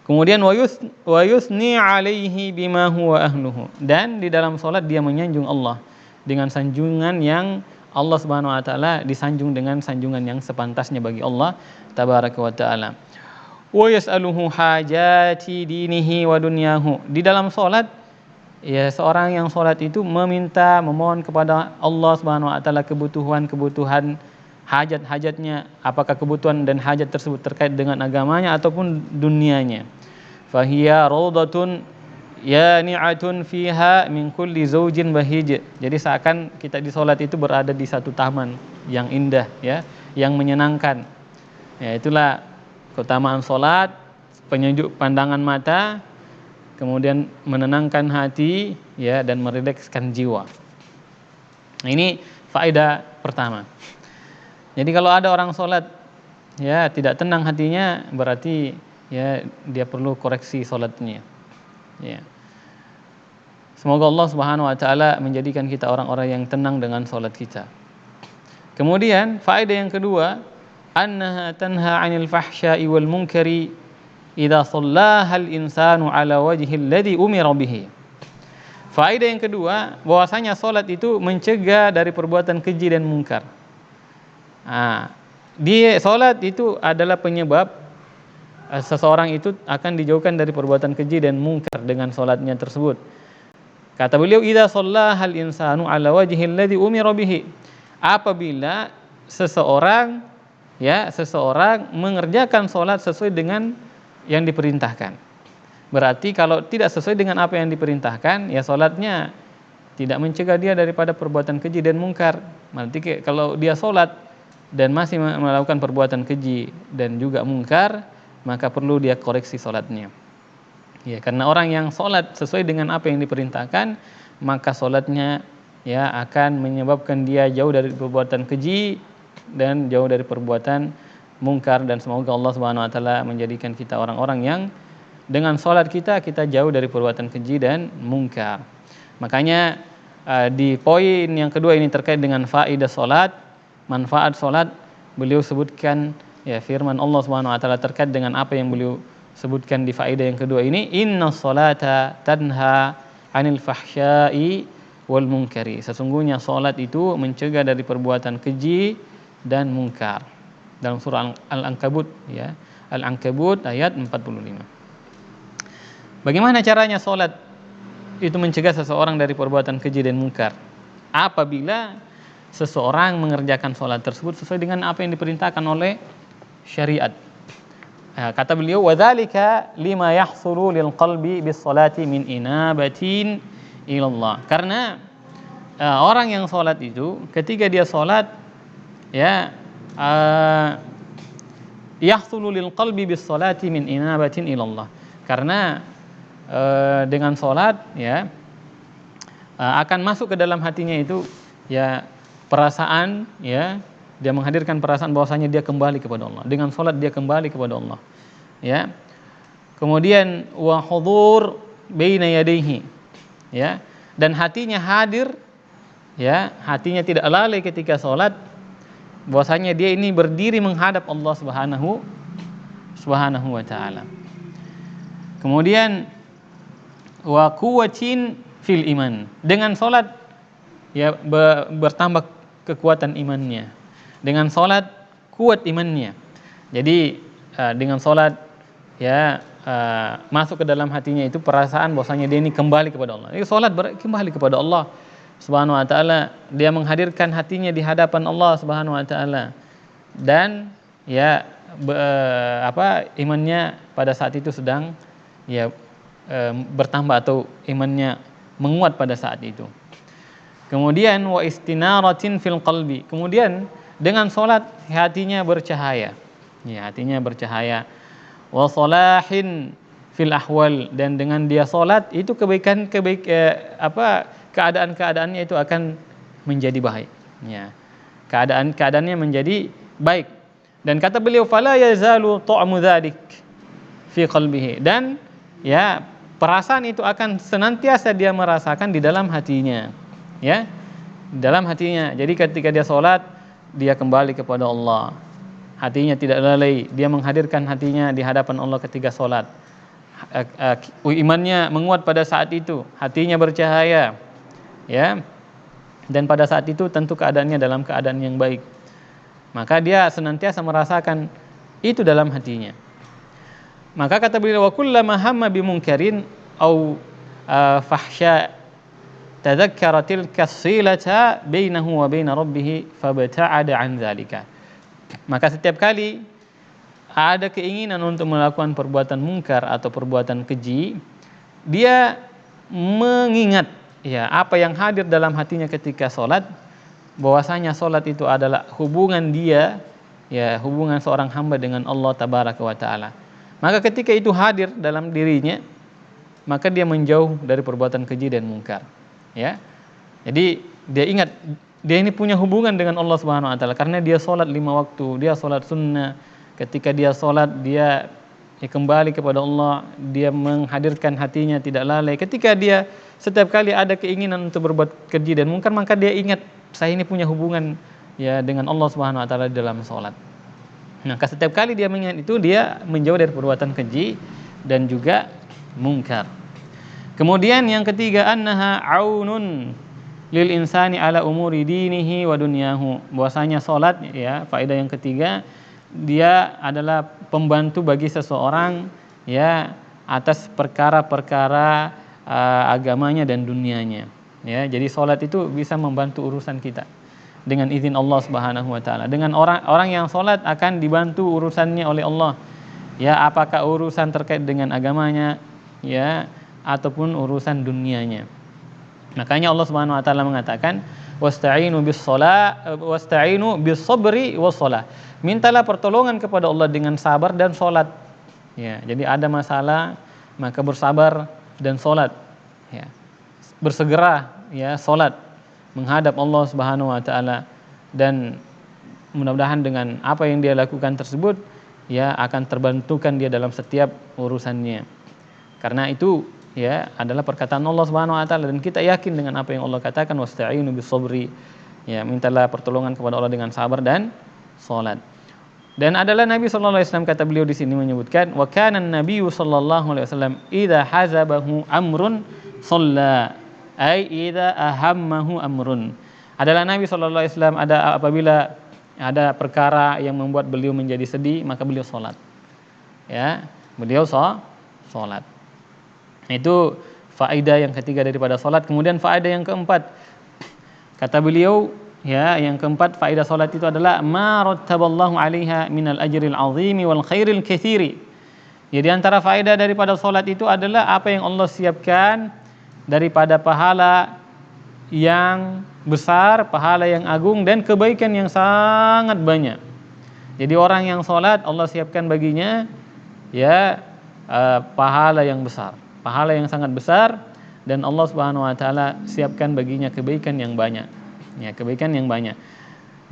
Kemudian wa yusni alaihi bima huwa ahluhu, dan di dalam sholat dia menyanjung Allah dengan sanjungan yang Allah Subhanahu wa taala disanjung dengan sanjungan yang sepantasnya bagi Allah tabaraka wa taala. Wa yas'aluhu hajati dinihi wa dunyahu. Di dalam salat ya seorang yang salat itu memohon kepada Allah Subhanahu wa taala kebutuhan hajat-hajatnya, apakah kebutuhan dan hajat tersebut terkait dengan agamanya ataupun dunianya. Fahiya rawdatun yani'atun fiha min kulli zaujin bahij. Jadi seakan kita di salat itu berada di satu taman yang indah ya, yang menyenangkan. Ya, itulah keutamaan salat, penyejuk pandangan mata, kemudian menenangkan hati ya dan merilekskan jiwa. Nah, ini faedah pertama. Jadi kalau ada orang salat ya tidak tenang hatinya, berarti ya dia perlu koreksi salatnya. Ya. Semoga Allah Subhanahu wa taala menjadikan kita orang-orang yang tenang dengan salat kita. Kemudian faedah yang kedua, annaha tanha 'anil fahsya'i wal munkari idza shallaha al-insanu 'ala wajhi alladhi umira bihi. Faedah yang kedua, bahwasanya salat itu mencegah dari perbuatan keji dan mungkar. Salat itu adalah penyebab seseorang itu akan dijauhkan dari perbuatan keji dan mungkar dengan salatnya tersebut. Kata beliau, idza shallaha al-insanu 'ala wajhi alladhi umira bihi. Apabila seseorang mengerjakan salat sesuai dengan yang diperintahkan. Berarti kalau tidak sesuai dengan apa yang diperintahkan, ya salatnya tidak mencegah dia daripada perbuatan keji dan mungkar. Berarti kalau dia salat dan masih melakukan perbuatan keji dan juga mungkar, maka perlu dia koreksi salatnya. Ya, karena orang yang salat sesuai dengan apa yang diperintahkan, maka salatnya ya akan menyebabkan dia jauh dari perbuatan keji dan jauh dari perbuatan mungkar, dan semoga Allah Subhanahu wa taala menjadikan kita orang-orang yang dengan salat kita jauh dari perbuatan keji dan mungkar. Makanya di poin yang kedua ini terkait dengan faedah salat, manfaat salat, beliau sebutkan ya firman Allah Subhanahu wa taala terkait dengan apa yang beliau sebutkan di faedah yang kedua ini, innas salata tanha 'anil fahsya'i wal munkari. Sesungguhnya salat itu mencegah dari perbuatan keji dan mungkar. Dalam surah Al-Ankabut ya, Al-Ankabut ayat 45. Bagaimana caranya salat itu mencegah seseorang dari perbuatan keji dan mungkar? Apabila seseorang mengerjakan sholat tersebut sesuai dengan apa yang diperintahkan oleh syariat. Kata beliau, wadzalika lima yahsulu lil qalbi bis salati min inabatin ilallah. Karena orang yang sholat itu ketika dia sholat, ya, yahsulu lil qalbi bis salati min inabatin ilallah. Karena dengan sholat, ya, akan masuk ke dalam hatinya itu, ya, perasaan, ya, dia menghadirkan perasaan bahwasanya dia kembali kepada Allah. Dengan sholat dia kembali kepada Allah, ya. Kemudian wa hudur baina yadayhi, ya, dan hatinya hadir, ya, hatinya tidak lalai ketika sholat, bahwasanya dia ini berdiri menghadap Allah Subhanahu wa taala. Kemudian wa quwwatin fil iman, dengan sholat, ya, bertambah kekuatan imannya. Dengan sholat kuat imannya. Jadi dengan sholat, ya, masuk ke dalam hatinya itu perasaan bahwasanya dia ini kembali kepada Allah. Ini sholat kembali kepada Allah Subhanahu wa taala. Dia menghadirkan hatinya di hadapan Allah Subhanahu wa taala. Dan, ya, imannya pada saat itu sedang, ya, bertambah atau imannya menguat pada saat itu. Kemudian wa istinaratin fil qalbi. Kemudian dengan sholat hatinya bercahaya, ya, hatinya bercahaya. Wa salahin fil ahwal, dan dengan dia sholat itu keadaan-keadaannya itu akan menjadi baik, ya, keadaannya menjadi baik. Dan kata beliau, fala yazalu ta'mu dzalik fi qalbihi, dan, ya, perasaan itu akan senantiasa dia merasakan di dalam hatinya, ya, dalam hatinya. Jadi ketika dia sholat, dia kembali kepada Allah, hatinya tidak lalai, dia menghadirkan hatinya di hadapan Allah ketika sholat. Imannya menguat pada saat itu, hatinya bercahaya, ya, dan pada saat itu tentu keadaannya dalam keadaan yang baik, maka dia senantiasa merasakan itu dalam hatinya. Maka kata beliau, wa kullama hamma bimunkarin au fahsya tadzakkara tilka silata bainahu wa baina rabbih fabta'ada an dzalika. Maka setiap kali ada keinginan untuk melakukan perbuatan mungkar atau perbuatan keji, dia mengingat, ya, apa yang hadir dalam hatinya ketika sholat, bahwasanya sholat itu adalah hubungan dia, ya, hubungan seorang hamba dengan Allah Tabaraka wa Ta'ala. Maka ketika itu hadir dalam dirinya, maka dia menjauh dari perbuatan keji dan mungkar, ya. Jadi dia ingat dia ini punya hubungan dengan Allah Subhanahu wa taala karena dia sholat 5 waktu, dia sholat sunnah. Ketika dia sholat, dia kembali kepada Allah, dia menghadirkan hatinya tidak lalai. Ketika dia setiap kali ada keinginan untuk berbuat keji dan mungkar, maka dia ingat, saya ini punya hubungan, ya, dengan Allah Subhanahu wa taala di dalam sholat. Maka setiap kali dia mengingat itu, dia menjauh dari perbuatan keji dan juga mungkar. Kemudian yang ketiga, annaha aunun lil insani ala umuri dinihi wa dunyahu. Bahwasanya salat, ya, faedah yang ketiga, dia adalah pembantu bagi seseorang, ya, atas perkara-perkara agamanya dan dunianya, ya. Jadi salat itu bisa membantu urusan kita dengan izin Allah Subhanahu wa taala. Dengan orang yang salat akan dibantu urusannya oleh Allah, ya, apakah urusan terkait dengan agamanya, ya, ataupun urusan dunianya. Makanya Allah Subhanahu wa taala mengatakan, wasta'inu bis sabri was shalah. Mintalah pertolongan kepada Allah dengan sabar dan salat. Ya, jadi ada masalah maka bersabar dan salat. Ya. Bersegera, ya, salat menghadap Allah Subhanahu wa taala, dan mudah-mudahan dengan apa yang dia lakukan tersebut, ya, akan terbantukan dia dalam setiap urusannya. Karena itu, ya, adalah perkataan Allah Subhanahu wa taala, dan kita yakin dengan apa yang Allah katakan, wasta'inu bis sabri, ya, mintalah pertolongan kepada Allah dengan sabar dan salat. Dan adalah Nabi sallallahu alaihi wasallam, kata beliau di sini menyebutkan, wa kana an-nabiyyu sallallahu alaihi wasallam idza hazabahu amrun shalla, ai idza ahammahu amrun. Adalah Nabi sallallahu alaihi wasallam apabila ada perkara yang membuat beliau menjadi sedih, maka beliau salat. Ya, beliau salat. Itu faedah yang ketiga daripada salat. Kemudian faedah yang keempat, kata beliau, Ya, yang keempat faedah salat itu adalah ma rattaballahu 'alaiha minal ajril 'azimi wal khairil katsiri. Ya, di antara faedah daripada salat itu adalah apa yang Allah siapkan daripada pahala yang besar, pahala yang agung dan kebaikan yang sangat banyak. Jadi orang yang salat Allah siapkan baginya ya pahala yang besar, pahala yang sangat besar, dan Allah Subhanahu wa taala siapkan baginya kebaikan yang banyak. Ya, kebaikan yang banyak.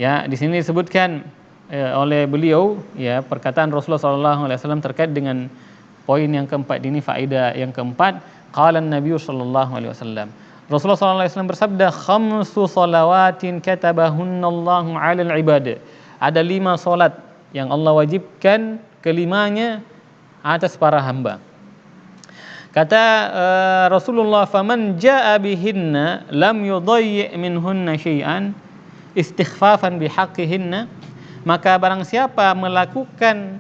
Ya, di sini disebutkan oleh beliau ya perkataan Rasulullah sallallahu alaihi wasallam terkait dengan poin yang keempat ini, faedah yang keempat, qala an-nabiy sallallahu alaihi wasallam. Rasulullah sallallahu alaihi wasallam bersabda, khamsu salawatin katabahunallahu 'alal ibad. Ada 5 salat yang Allah wajibkan kelimanya atas para hamba. Kata Rasulullah, faman jaa bihinna lam yudayyi minhunna syai'an istighfafan bihaqqihinna, maka barang siapa melakukan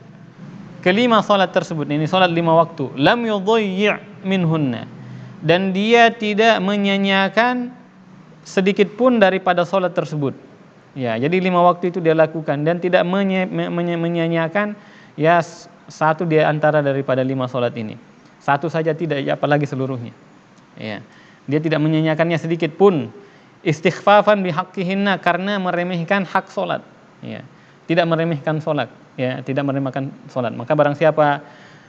kelima salat tersebut, ini salat 5 waktu, lam yudayyi minhunna, dan dia tidak menyanyiakan sedikit pun daripada salat tersebut. Ya, jadi 5 waktu itu dia lakukan dan tidak menyanyiakan ya satu di antara daripada 5 salat ini. Satu saja tidak, ya apalagi seluruhnya. Ya. Dia tidak menyanyiakannya sedikit pun. Istighfafan bihaqqihinna, karena meremehkan hak salat. Ya. Tidak meremehkan salat, ya, tidak meremehkan salat. Maka barang siapa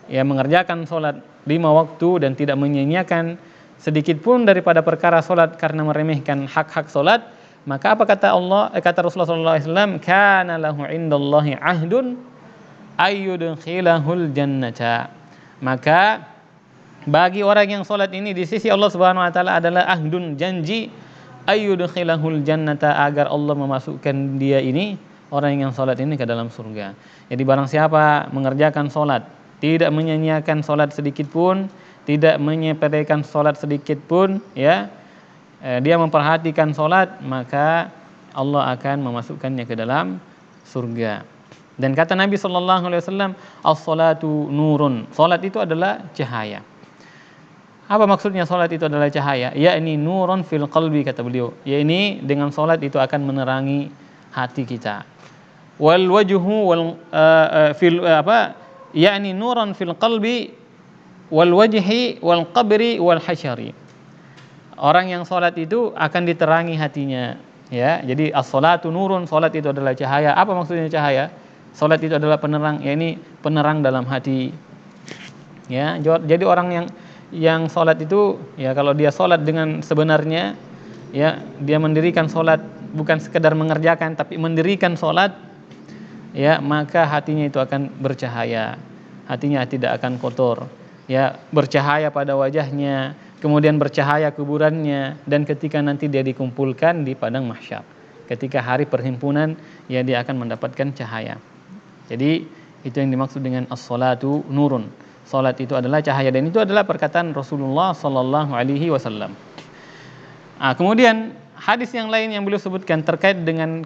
ya mengerjakan salat 5 waktu dan tidak menyanyiakan sedikit pun daripada perkara salat karena meremehkan hak-hak salat, maka apa kata Allah, kata Rasulullah sallallahu alaihi wasallam, kana lahu indallahi ahdun ayyudkhilahul jannata. Maka bagi orang yang salat ini di sisi Allah Subhanahu wa taala adalah ahdun, janji, ayyudkhilahul jannata, agar Allah memasukkan dia ini, orang yang salat ini, ke dalam surga. Jadi barang siapa mengerjakan salat, tidak menyanyiakan salat sedikit pun, tidak menyepelekan salat sedikit pun, ya, dia memperhatikan salat, maka Allah akan memasukkannya ke dalam surga. Dan kata Nabi sallallahu alaihi wasallam, as-salatu nurun. Salat itu adalah cahaya. Apa maksudnya salat itu adalah cahaya? Yakni nurun fil qalbi, kata beliau. Yakni dengan salat itu akan menerangi hati kita. Wal wajhu wal fil yakni nuran fil qalbi wal wajhi wal qabri wal hasyari. Orang yang salat itu akan diterangi hatinya, ya. Jadi as-salatu nurun, salat itu adalah cahaya. Apa maksudnya cahaya? Salat itu adalah penerang, yakni penerang dalam hati. Ya, jadi orang yang salat itu, ya kalau dia salat dengan sebenarnya, ya dia mendirikan salat bukan sekedar mengerjakan tapi mendirikan salat, ya maka hatinya itu akan bercahaya, hatinya tidak akan kotor, ya bercahaya pada wajahnya, kemudian bercahaya kuburannya, dan ketika nanti dia dikumpulkan di padang mahsyar, ketika hari perhimpunan, ya dia akan mendapatkan cahaya. Jadi itu yang dimaksud dengan as-salatu nurun. Salat itu adalah cahaya, dan itu adalah perkataan Rasulullah sallallahu alaihi wasallam. Kemudian hadis yang lain yang beliau sebutkan terkait dengan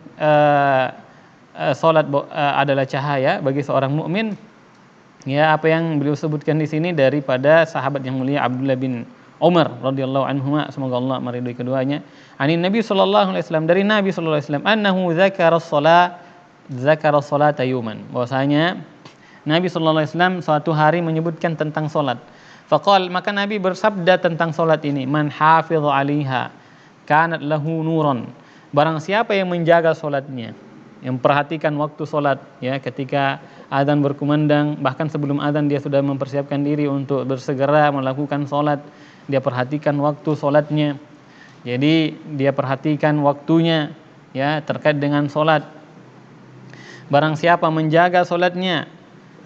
salat adalah cahaya bagi seorang mukmin. Ya, apa yang beliau sebutkan di sini daripada sahabat yang mulia Abdullah bin Umar radhiyallahu anhuma, semoga Allah meridhai keduanya. Anin Nabi sallallahu alaihi wasallam, dari Nabi sallallahu alaihi wasallam, annahu zakara salata yuman, bahwasanya Nabi sallallahu alaihi wasallam suatu hari menyebutkan tentang salat. Faqal, maka Nabi bersabda tentang salat ini, man hafidha 'alaiha kanat lahu nuran. Barang siapa yang menjaga salatnya, yang perhatikan waktu salat, ya ketika azan berkumandang, bahkan sebelum azan dia sudah mempersiapkan diri untuk bersegera melakukan salat, dia perhatikan waktu salatnya. Jadi dia perhatikan waktunya, ya terkait dengan salat. Barang siapa menjaga salatnya,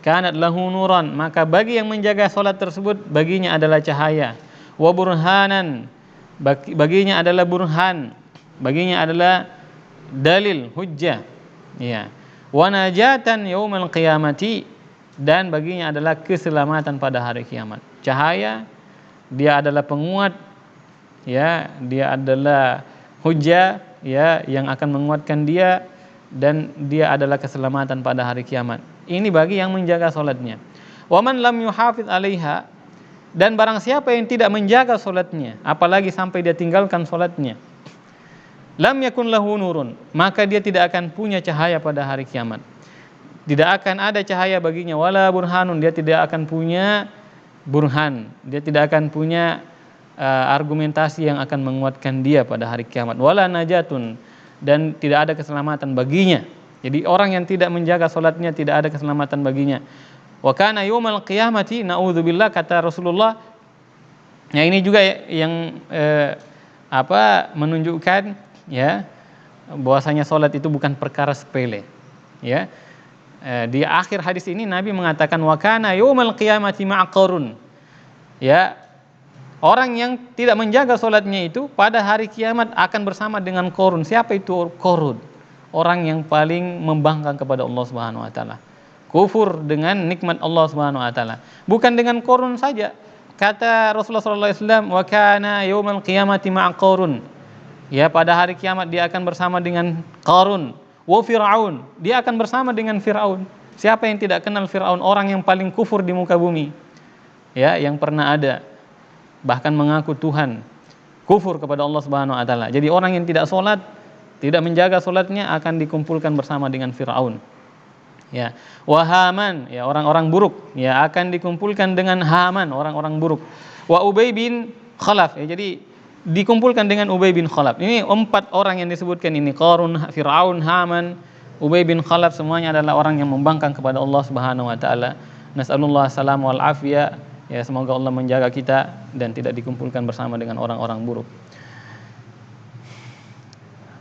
kanat lahu nuran, maka bagi yang menjaga salat tersebut baginya adalah cahaya. Wa burhanan, baginya adalah burhan, baginya adalah dalil, hujjah, ya. Wa najatan yaumal qiyamati, dan baginya adalah keselamatan pada hari kiamat. Cahaya, dia adalah penguat, ya, dia adalah hujjah, ya, yang akan menguatkan dia, dan dia adalah keselamatan pada hari kiamat. Ini bagi yang menjaga salatnya. Wa man lam yuhafidz 'alaiha, dan barang siapa yang tidak menjaga salatnya, apalagi sampai dia tinggalkan salatnya, lam yakun lahu nurun, maka dia tidak akan punya cahaya pada hari kiamat. Tidak akan ada cahaya baginya, wala burhanun, dia tidak akan punya burhan, dia tidak akan punya argumentasi yang akan menguatkan dia pada hari kiamat, wala najatun, dan tidak ada keselamatan baginya. Jadi orang yang tidak menjaga salatnya tidak ada keselamatan baginya. Wa kana yaumal qiyamati naudzubillah, kata Rasulullah. Ya, ini juga yang menunjukkan ya bahwasanya salat itu bukan perkara sepele. Ya. Di akhir hadis ini Nabi mengatakan wa kana yaumal qiyamati ma'a qarun. Ya, orang yang tidak menjaga salatnya itu pada hari kiamat akan bersama dengan qarun. Siapa itu qarun? Orang yang paling membangkang kepada Allah Subhanahu wa taala. Kufur dengan nikmat Allah Subhanahu wa taala. Bukan dengan qarun saja. Kata Rasulullah sallallahu alaihi wasallam wa kana yaumal qiyamati ma'a qarun. Ya, pada hari kiamat dia akan bersama dengan Qarun. Wa Fir'aun, dia akan bersama dengan Fir'aun. Siapa yang tidak kenal Fir'aun? Orang yang paling kufur di muka bumi, ya, yang pernah ada, bahkan mengaku Tuhan, kufur kepada Allah Subhanahu wa taala. Jadi orang yang tidak sholat, tidak menjaga sholatnya akan dikumpulkan bersama dengan Fir'aun. Ya, wa Haman, ya, orang-orang buruk, ya, akan dikumpulkan dengan Haman, orang-orang buruk. Wa Ubay bin Khalaf, ya, jadi dikumpulkan dengan Ubay bin Khalaf. Ini 4 orang yang disebutkan ini, Qarun, Fir'aun, Haman, Ubay bin Khalaf, semuanya adalah orang yang membangkang kepada Allah Subhanahu wa taala. Nas'alullah salam wal afiyah. Ya, semoga Allah menjaga kita dan tidak dikumpulkan bersama dengan orang-orang buruk.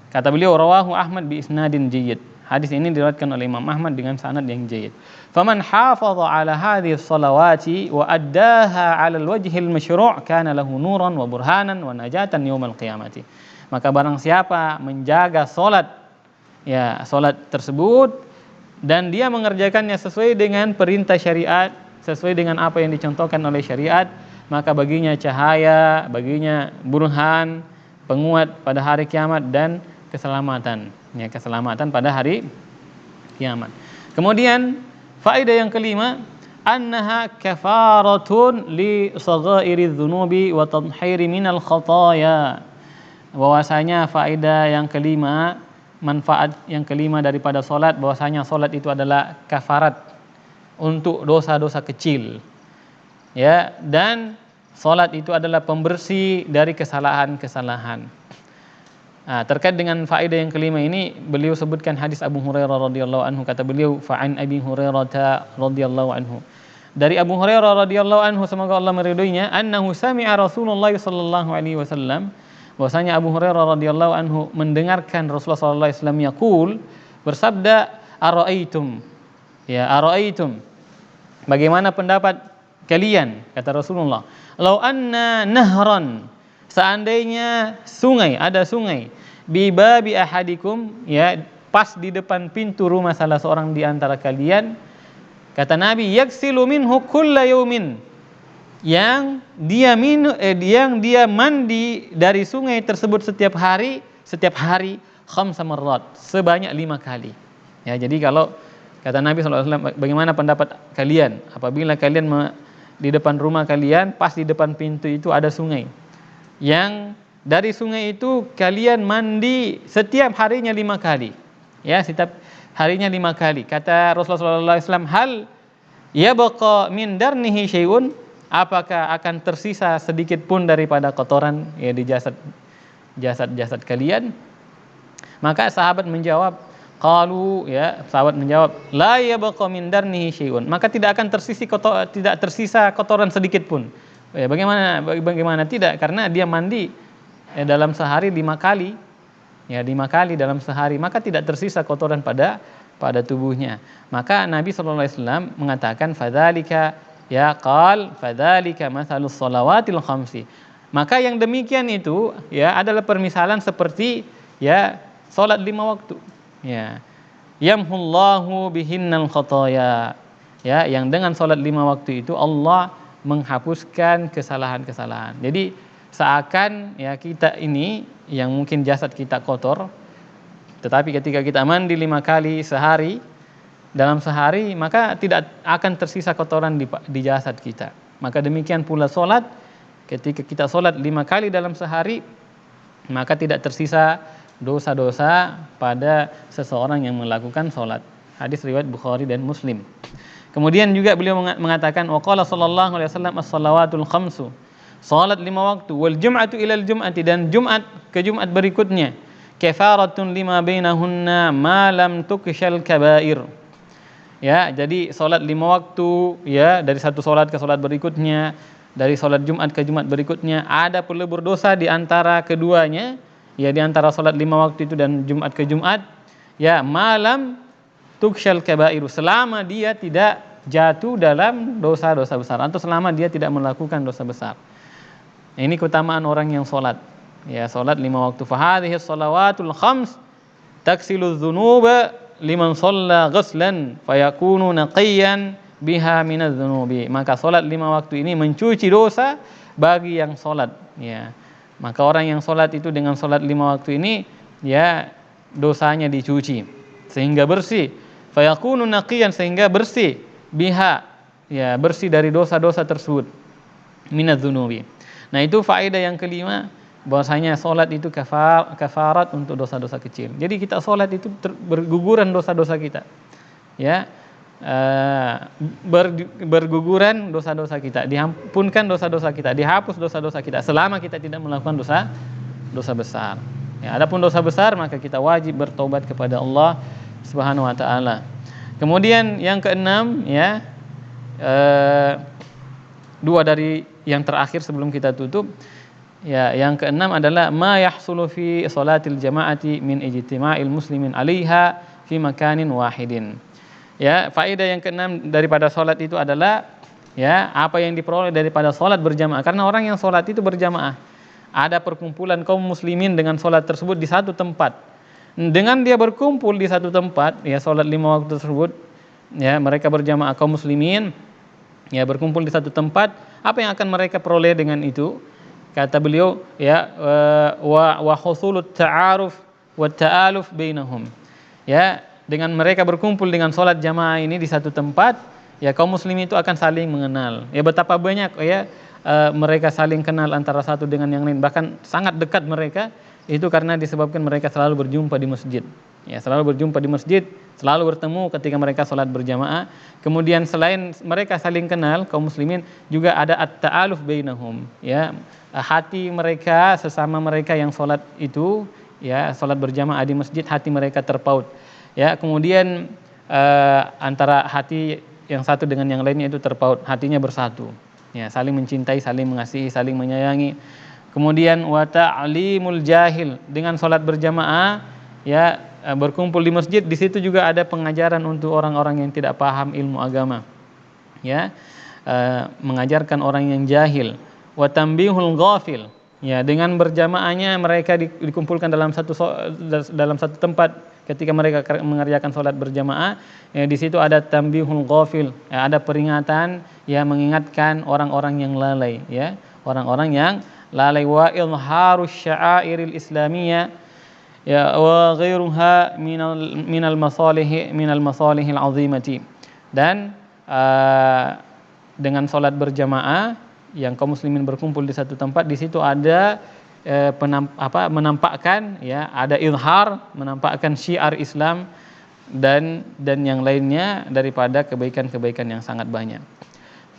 Kata beliau, rawahu Ahmad bi isnadin jayyid. Hadis ini diriwayatkan oleh Imam Ahmad dengan sanad yang jayyid. Faman hafaza ala hadhihi shalawati wa addaha ala alwajhil masyru' kana lahu nuran wa burhanan wa najatan yaumal qiyamati. Maka barang siapa menjaga salat, ya, salat tersebut dan dia mengerjakannya sesuai dengan perintah syariat, sesuai dengan apa yang dicontohkan oleh syariat, maka baginya cahaya, baginya burhan, penguat pada hari kiamat dan keselamatan, ya, keselamatan pada hari kiamat. Kemudian faedah yang kelima, annaha kafaratun li saghairiz dzunubi wa tadhhiri minal khataaya. Bahwasanya faedah yang kelima, manfaat yang kelima daripada salat, bahwasanya salat itu adalah kafarat untuk dosa-dosa kecil. Ya, dan salat itu adalah pembersih dari kesalahan-kesalahan. Nah, terkait dengan faedah yang kelima ini, beliau sebutkan hadis Abu Hurairah radhiyallahu anhu. Kata beliau, fa'an Abi Hurairah radhiyallahu anhu. Dari Abu Hurairah radhiyallahu anhu, semoga Allah meridhoinya, annahu sami'a Rasulullah sallallahu alaihi wasallam, bahwasanya Abu Hurairah radhiyallahu anhu mendengarkan Rasulullah sallallahu alaihi wasallam yaqul, bersabda, ara'aitum, ya, ara'aitum, bagaimana pendapat kalian, kata Rasulullah, lau anna nahran, seandainya sungai, ada sungai, bi babi ahadikum, ya, pas di depan pintu rumah salah seorang di antara kalian, kata Nabi, yaksilu minhu kulla yaumin, yang dia mandi dari sungai tersebut setiap hari khamsa marrat, sebanyak 5 kali. Ya, jadi kalau kata Nabi SAW, bagaimana pendapat kalian apabila kalian di depan rumah kalian, pas di depan pintu itu ada sungai, yang dari sungai itu kalian mandi setiap harinya 5 kali. Ya, setiap harinya 5 kali. Kata Rasulullah SAW, hal yabqa min darnihi syai'un, apakah akan tersisa sedikit pun daripada kotoran, ya, di jasad kalian? Maka sahabat menjawab, qalu, ya, sahabat menjawab, la yabqa min darnihi syai'un, maka tidak akan tersisa kotoran sedikit pun. Ya, bagaimana tidak, karena dia mandi dalam sehari 5 kali, ya, 5 kali dalam sehari, maka tidak tersisa kotoran pada tubuhnya. Maka Nabi SAW mengatakan, fadzalika, ya, qal fadzalika mathalus shalawatil khamsi, maka yang demikian itu, ya, adalah permisalan seperti, ya, salat 5 waktu, ya, yamhullahu bihinnal khataaya, ya, yang dengan salat 5 waktu itu Allah menghapuskan kesalahan-kesalahan. Jadi seakan, ya, kita ini yang mungkin jasad kita kotor, tetapi ketika kita mandi 5 kali dalam sehari, maka tidak akan tersisa kotoran di jasad kita. Maka demikian pula solat, ketika kita solat 5 kali dalam sehari, maka tidak tersisa dosa-dosa pada seseorang yang melakukan salat. Hadis riwayat Bukhari dan Muslim. Kemudian juga beliau mengatakan waqala sallallahu alaihi wasallam as-salawatul khamsu. Salat 5 waktu wal jum'atu ilal jum'ati, dan Jumat ke Jumat berikutnya kafaratun lima bainahunna ma lam tukshal kabair. Ya, jadi salat 5 waktu ya, dari satu salat ke salat berikutnya, dari salat Jumat ke Jumat berikutnya ada pelebur dosa di antara keduanya, ya di antara salat 5 waktu itu dan Jumat ke Jumat, ya malam tukshal kabairu, selama dia tidak jatuh dalam dosa-dosa besar atau selama dia tidak melakukan dosa besar. Ini keutamaan orang yang salat. Ya, salat 5 waktu. Fahadhihi shalawatul khams taksilu dzunuba liman shalla ghuslan fayakunu naqiyan biha minadz dzunubi. Maka salat 5 waktu ini mencuci dosa bagi yang salat, ya. Maka orang yang salat itu dengan salat 5 waktu ini, ya dosanya dicuci sehingga bersih. Fayakunu naqiyan, sehingga bersih, biha, ya bersih dari dosa-dosa tersebut, minadz dzunubi. Nah, itu faedah yang kelima, bahwasanya salat itu kafarat untuk dosa-dosa kecil. Jadi kita salat itu berguguran dosa-dosa kita. Ya. Berguguran dosa-dosa kita, diampunkan dosa-dosa kita, dihapus dosa-dosa kita selama kita tidak melakukan dosa besar. Ya, adapun dosa besar maka kita wajib bertobat kepada Allah Subhanahu wa taala. Kemudian yang keenam, ya, dua dari yang terakhir sebelum kita tutup. Ya, yang keenam adalah ma yahsulu fi salatil jama'ati min ijtima'il muslimin 'alaiha fi makanin wahidin. Ya, faedah yang keenam daripada salat itu adalah, ya, apa yang diperoleh daripada salat berjamaah. Karena orang yang salat itu berjamaah, ada perkumpulan kaum muslimin dengan salat tersebut di satu tempat. Dengan dia berkumpul di satu tempat, ya salat 5 waktu tersebut, ya mereka berjamaah kaum muslimin, ya berkumpul di satu tempat, apa yang akan mereka peroleh dengan itu? Kata beliau, ya wa husulut ta'aruf wa ta'aluf bainahum. Ya, dengan mereka berkumpul dengan salat jamaah ini di satu tempat, ya kaum muslimin itu akan saling mengenal. Ya betapa banyak, ya mereka saling kenal antara satu dengan yang lain, bahkan sangat dekat mereka, itu karena disebabkan mereka selalu berjumpa di masjid. Ya, selalu berjumpa di masjid, selalu bertemu ketika mereka salat berjamaah. Kemudian selain mereka saling kenal kaum muslimin, juga ada at-ta'aluf bainahum, ya hati mereka sesama mereka yang salat itu, ya salat berjamaah di masjid, hati mereka terpaut. Ya, kemudian antara hati yang satu dengan yang lainnya itu terpaut, hatinya bersatu. Ya, saling mencintai, saling mengasihi, saling menyayangi. Kemudian wa ta'limul jahil, dengan salat berjamaah, ya berkumpul di masjid, di situ juga ada pengajaran untuk orang-orang yang tidak paham ilmu agama. Ya, mengajarkan orang yang jahil. Wa tanbihul ghafil, ya dengan berjamaahnya mereka dikumpulkan dalam satu tempat ketika mereka mengerjakan salat berjamaah, ya di situ ada tanbihul ghafil, ya ada peringatan, ya mengingatkan orang-orang yang lalai, ya orang-orang yang lalai. Wa ilharus sya'airil islamiyah, ya wa ghairuha minal masalihil azimati. Dan dengan salat berjamaah yang kaum muslimin berkumpul di satu tempat, di situ ada menampakkan, ya ada izhar, menampakkan syiar Islam dan yang lainnya daripada kebaikan-kebaikan yang sangat banyak.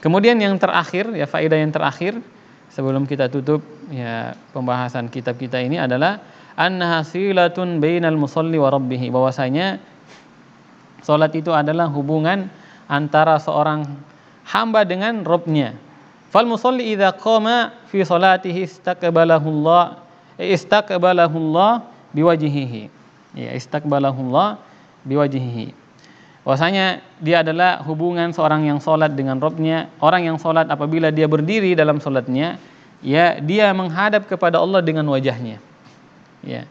Kemudian yang terakhir, ya faedah yang terakhir sebelum kita tutup, ya pembahasan kitab kita ini adalah annaha silatun bainal musalli wa rabbih, bahwasanya salat itu adalah hubungan antara seorang hamba dengan Rabb-nya. Fal musalli idza qama fi salatihi istaqbalahullah biwajhihi. Ya, istaqbalahullah biwajhihi. Bahwasanya dia adalah hubungan seorang yang salat dengan Rabb-nya. Orang yang salat apabila dia berdiri dalam salatnya, ya dia menghadap kepada Allah dengan wajahnya. Ya,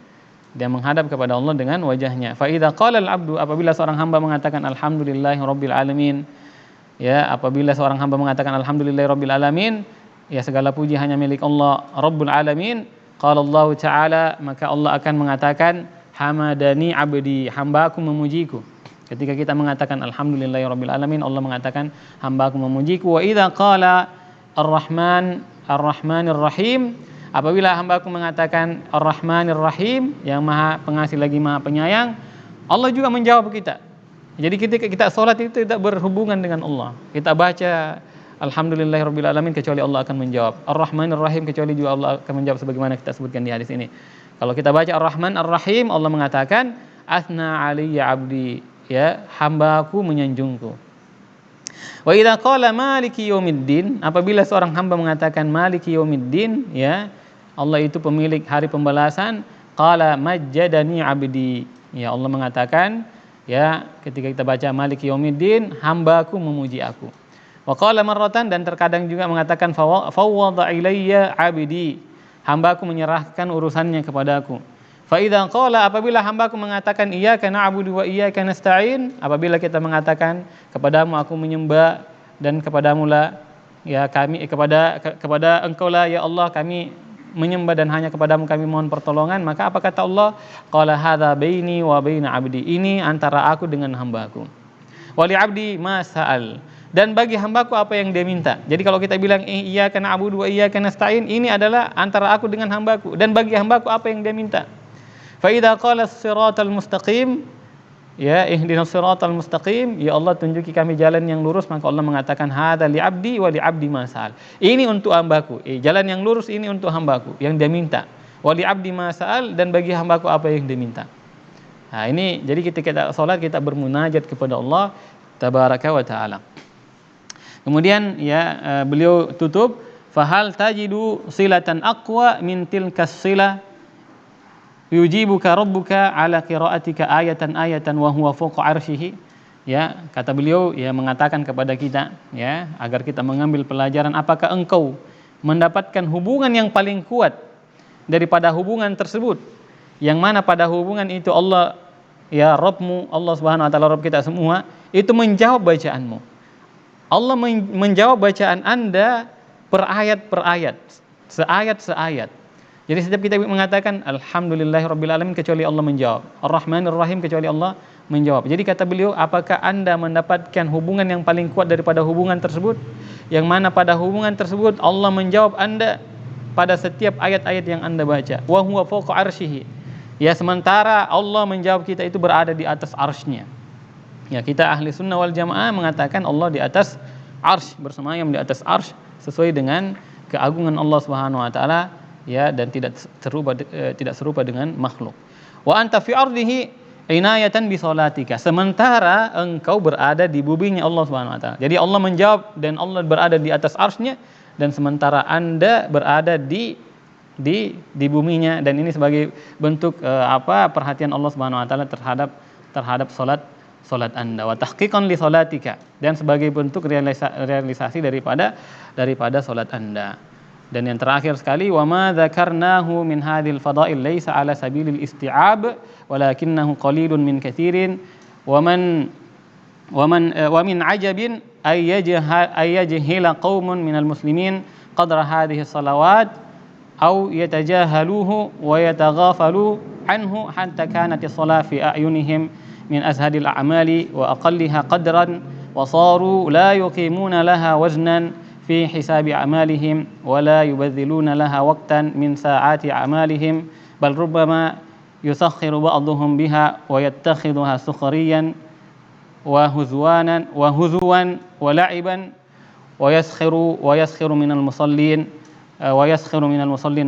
dia menghadap kepada Allah dengan wajahnya. Fa idza qala al-'abdu, apabila seorang hamba mengatakan alhamdulillahirabbil alamin, ya apabila seorang hamba mengatakan alhamdulillahirabbil alamin, ya segala puji hanya milik Allah Rabbul alamin, qala Allah taala, maka Allah akan mengatakan hamadani abdi, hambaku memujiku. Ketika kita mengatakan alhamdulillahirabbil alamin, Allah mengatakan hambaku memujiku. Wa idza qala ar-rahmanir rahim, Apabila hambaku mengatakan Ar-Rahmanir Rahim, yang Maha Pengasih lagi Maha Penyayang, Allah juga menjawab kita. Jadi ketika kita sholat itu tidak berhubungan dengan Allah. Kita baca Alhamdulillahirabbil alamin kecuali Allah akan menjawab. Ar-Rahmanir Rahim kecuali juga Allah akan menjawab sebagaimana kita sebutkan di hadis ini. Kalau kita baca Ar-Rahman Ar-Rahim, Allah mengatakan Asna alayya abdi, ya, hambaku menyanjungku. Wa idza qala maliki yaumiddin, apabila seorang hamba mengatakan maliki yaumiddin, ya, Allah itu pemilik hari pembalasan, qala majjadani abdi, ya, Allah mengatakan, ya, ketika kita baca maliki yaumiddin, hambaku memuji aku. Wa qala marratan, dan terkadang juga mengatakan fawwada ilayya abdi, hambaku menyerahkan urusannya kepadaku. Fa idza qala, apabila hambaku mengatakan iyyaka na'budu wa iyyaka nasta'in, apabila kita mengatakan kepadamu aku menyembah dan kepadamulah, ya, kami kepada engkaulah ya Allah kami menyembah dan hanya kepadamu kami mohon pertolongan, maka apa kata Allah? Qala hadza baini wa baina 'abdi, ini antara aku dengan hambaku. Wa li 'abdi ma sa'al, dan bagi hambaku apa yang dia minta. Jadi kalau kita bilang iyyaka na'budu wa iyyaka nasta'in, ini adalah antara aku dengan hambaku, dan bagi hambaku apa yang dia minta. Fa idza qala as-siratal mustaqim, ya, ihdinas siratal mustaqim, ya Allah tunjuki kami jalan yang lurus, maka Allah mengatakan hadza li 'abdi wa li 'abdi ma sa'al, ini untuk hambaku, jalan yang lurus ini untuk hambaku yang dia minta. Wa li 'abdi ma sa'al, dan bagi hambaku apa yang dia minta. Nah, ini jadi ketika kita salat kita bermunajat kepada Allah tabaraka wa taala. Kemudian, ya, beliau tutup, fahal tajidu silatan aqwa min tilkas silah yujibuka rabbuka ala qiraatika ayatan wa huwa fawqa arsyihi. Ya, kata beliau, ya, mengatakan kepada kita, ya, agar kita mengambil pelajaran, apakah engkau mendapatkan hubungan yang paling kuat daripada hubungan tersebut, yang mana pada hubungan itu Allah, ya, Rabbmu, Allah Subhanahu wa taala Rabb kita semua, itu menjawab bacaanmu. Allah menjawab bacaan Anda per ayat, seayat. Jadi setiap kita mengatakan alhamdulillahirabbil alamin kecuali Allah menjawab, Ar-Rahmanir Rahim kecuali Allah menjawab. Jadi kata beliau, apakah Anda mendapatkan hubungan yang paling kuat daripada hubungan tersebut, yang mana pada hubungan tersebut Allah menjawab Anda pada setiap ayat-ayat yang Anda baca. Wa huwa fawqa arsyihi, ya, sementara Allah menjawab kita itu berada di atas arsy-Nya. Ya, kita ahli sunnah wal jamaah mengatakan Allah di atas arsy, bersemayam di atas arsy sesuai dengan keagungan Allah Subhanahu wa taala, ya, dan tidak serupa dengan makhluk. Wa anta fi ardihi inayatan bi salatika, sementara engkau berada di buminya Allah Subhanahu wa taala. Jadi Allah menjawab dan Allah berada di atas arsy-Nya, dan sementara Anda berada di buminya, dan ini sebagai bentuk perhatian Allah Subhanahu wa taala terhadap salat Anda, wa tahqiqan li salatika, dan sebagai bentuk realisasi daripada salat Anda. Dan yang terakhir sekali, wa ma dzakarnahu min hadhil fadail laisa ala sabilil isti'ab walakinnahu qalilun min katsirin wa min ajabin ay yajhila qaumun minal muslimin qadra hadhihi salawat aw yatajahaluhu wa yataghafalu anhu hatta kanat as-salah fi a'yunihim min azhadil a'mali wa aqalliha qadran wa saru la yuqimuna laha waznan fi hisabi a'malihim wa la yubadhiluna laha waqtan min sa'ati a'malihim bal rubbama yusakhiru ba'dhum biha wa yattakhidhuha sukhriyan wa huzwan wa la'iban wa yaskhiru minal musallin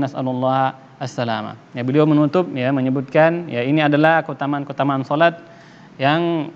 nas'alullaha as-salama. Ya, beliau menutup, ya, menyebutkan, ya, ini adalah keutamaan salat yang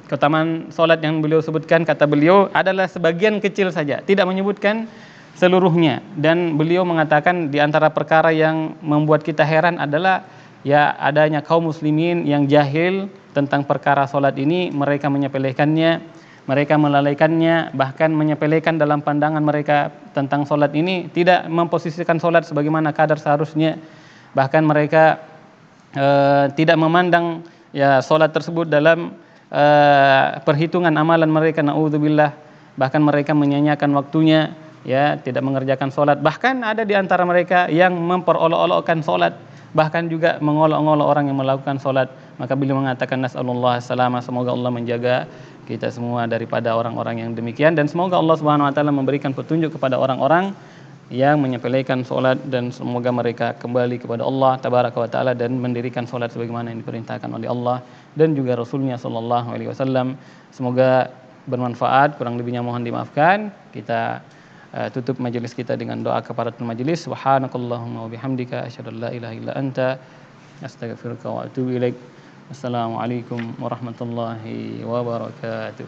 keutamaan salat yang beliau sebutkan, kata beliau, adalah sebagian kecil saja, tidak menyebutkan seluruhnya. Dan beliau mengatakan di antara perkara yang membuat kita heran adalah, ya, adanya kaum muslimin yang jahil tentang perkara salat ini, mereka menyepelekannya, mereka melalaikannya, bahkan menyepelekan dalam pandangan mereka tentang salat ini, tidak memposisikan salat sebagaimana kadar seharusnya. Bahkan mereka tidak memandang, ya, salat tersebut dalam perhitungan amalan mereka, naudzubillah. Bahkan mereka menyanyiakan waktunya, ya, tidak mengerjakan salat. Bahkan ada di antara mereka yang memperolok-olokkan salat, bahkan juga mengolok-olok orang yang melakukan salat. Maka beliau mengatakan nasallallahu salama, semoga Allah menjaga kita semua daripada orang-orang yang demikian, dan semoga Allah Subhanahu wa taala memberikan petunjuk kepada orang-orang yang menyepelekan solat, dan semoga mereka kembali kepada Allah tabaraka wa taala dan mendirikan solat sebagaimana yang diperintahkan oleh Allah dan juga Rasulnya sallallahu alaihi wasallam. Semoga bermanfaat, kurang lebihnya mohon dimaafkan. Kita tutup majelis kita dengan doa kafaratul majelis. Subhanakallahumma wa bihamdika asyhadu an la ilaha illa anta astaghfiruka wa atubu ilaik. Wassalamualaikum warahmatullahi wabarakatuh.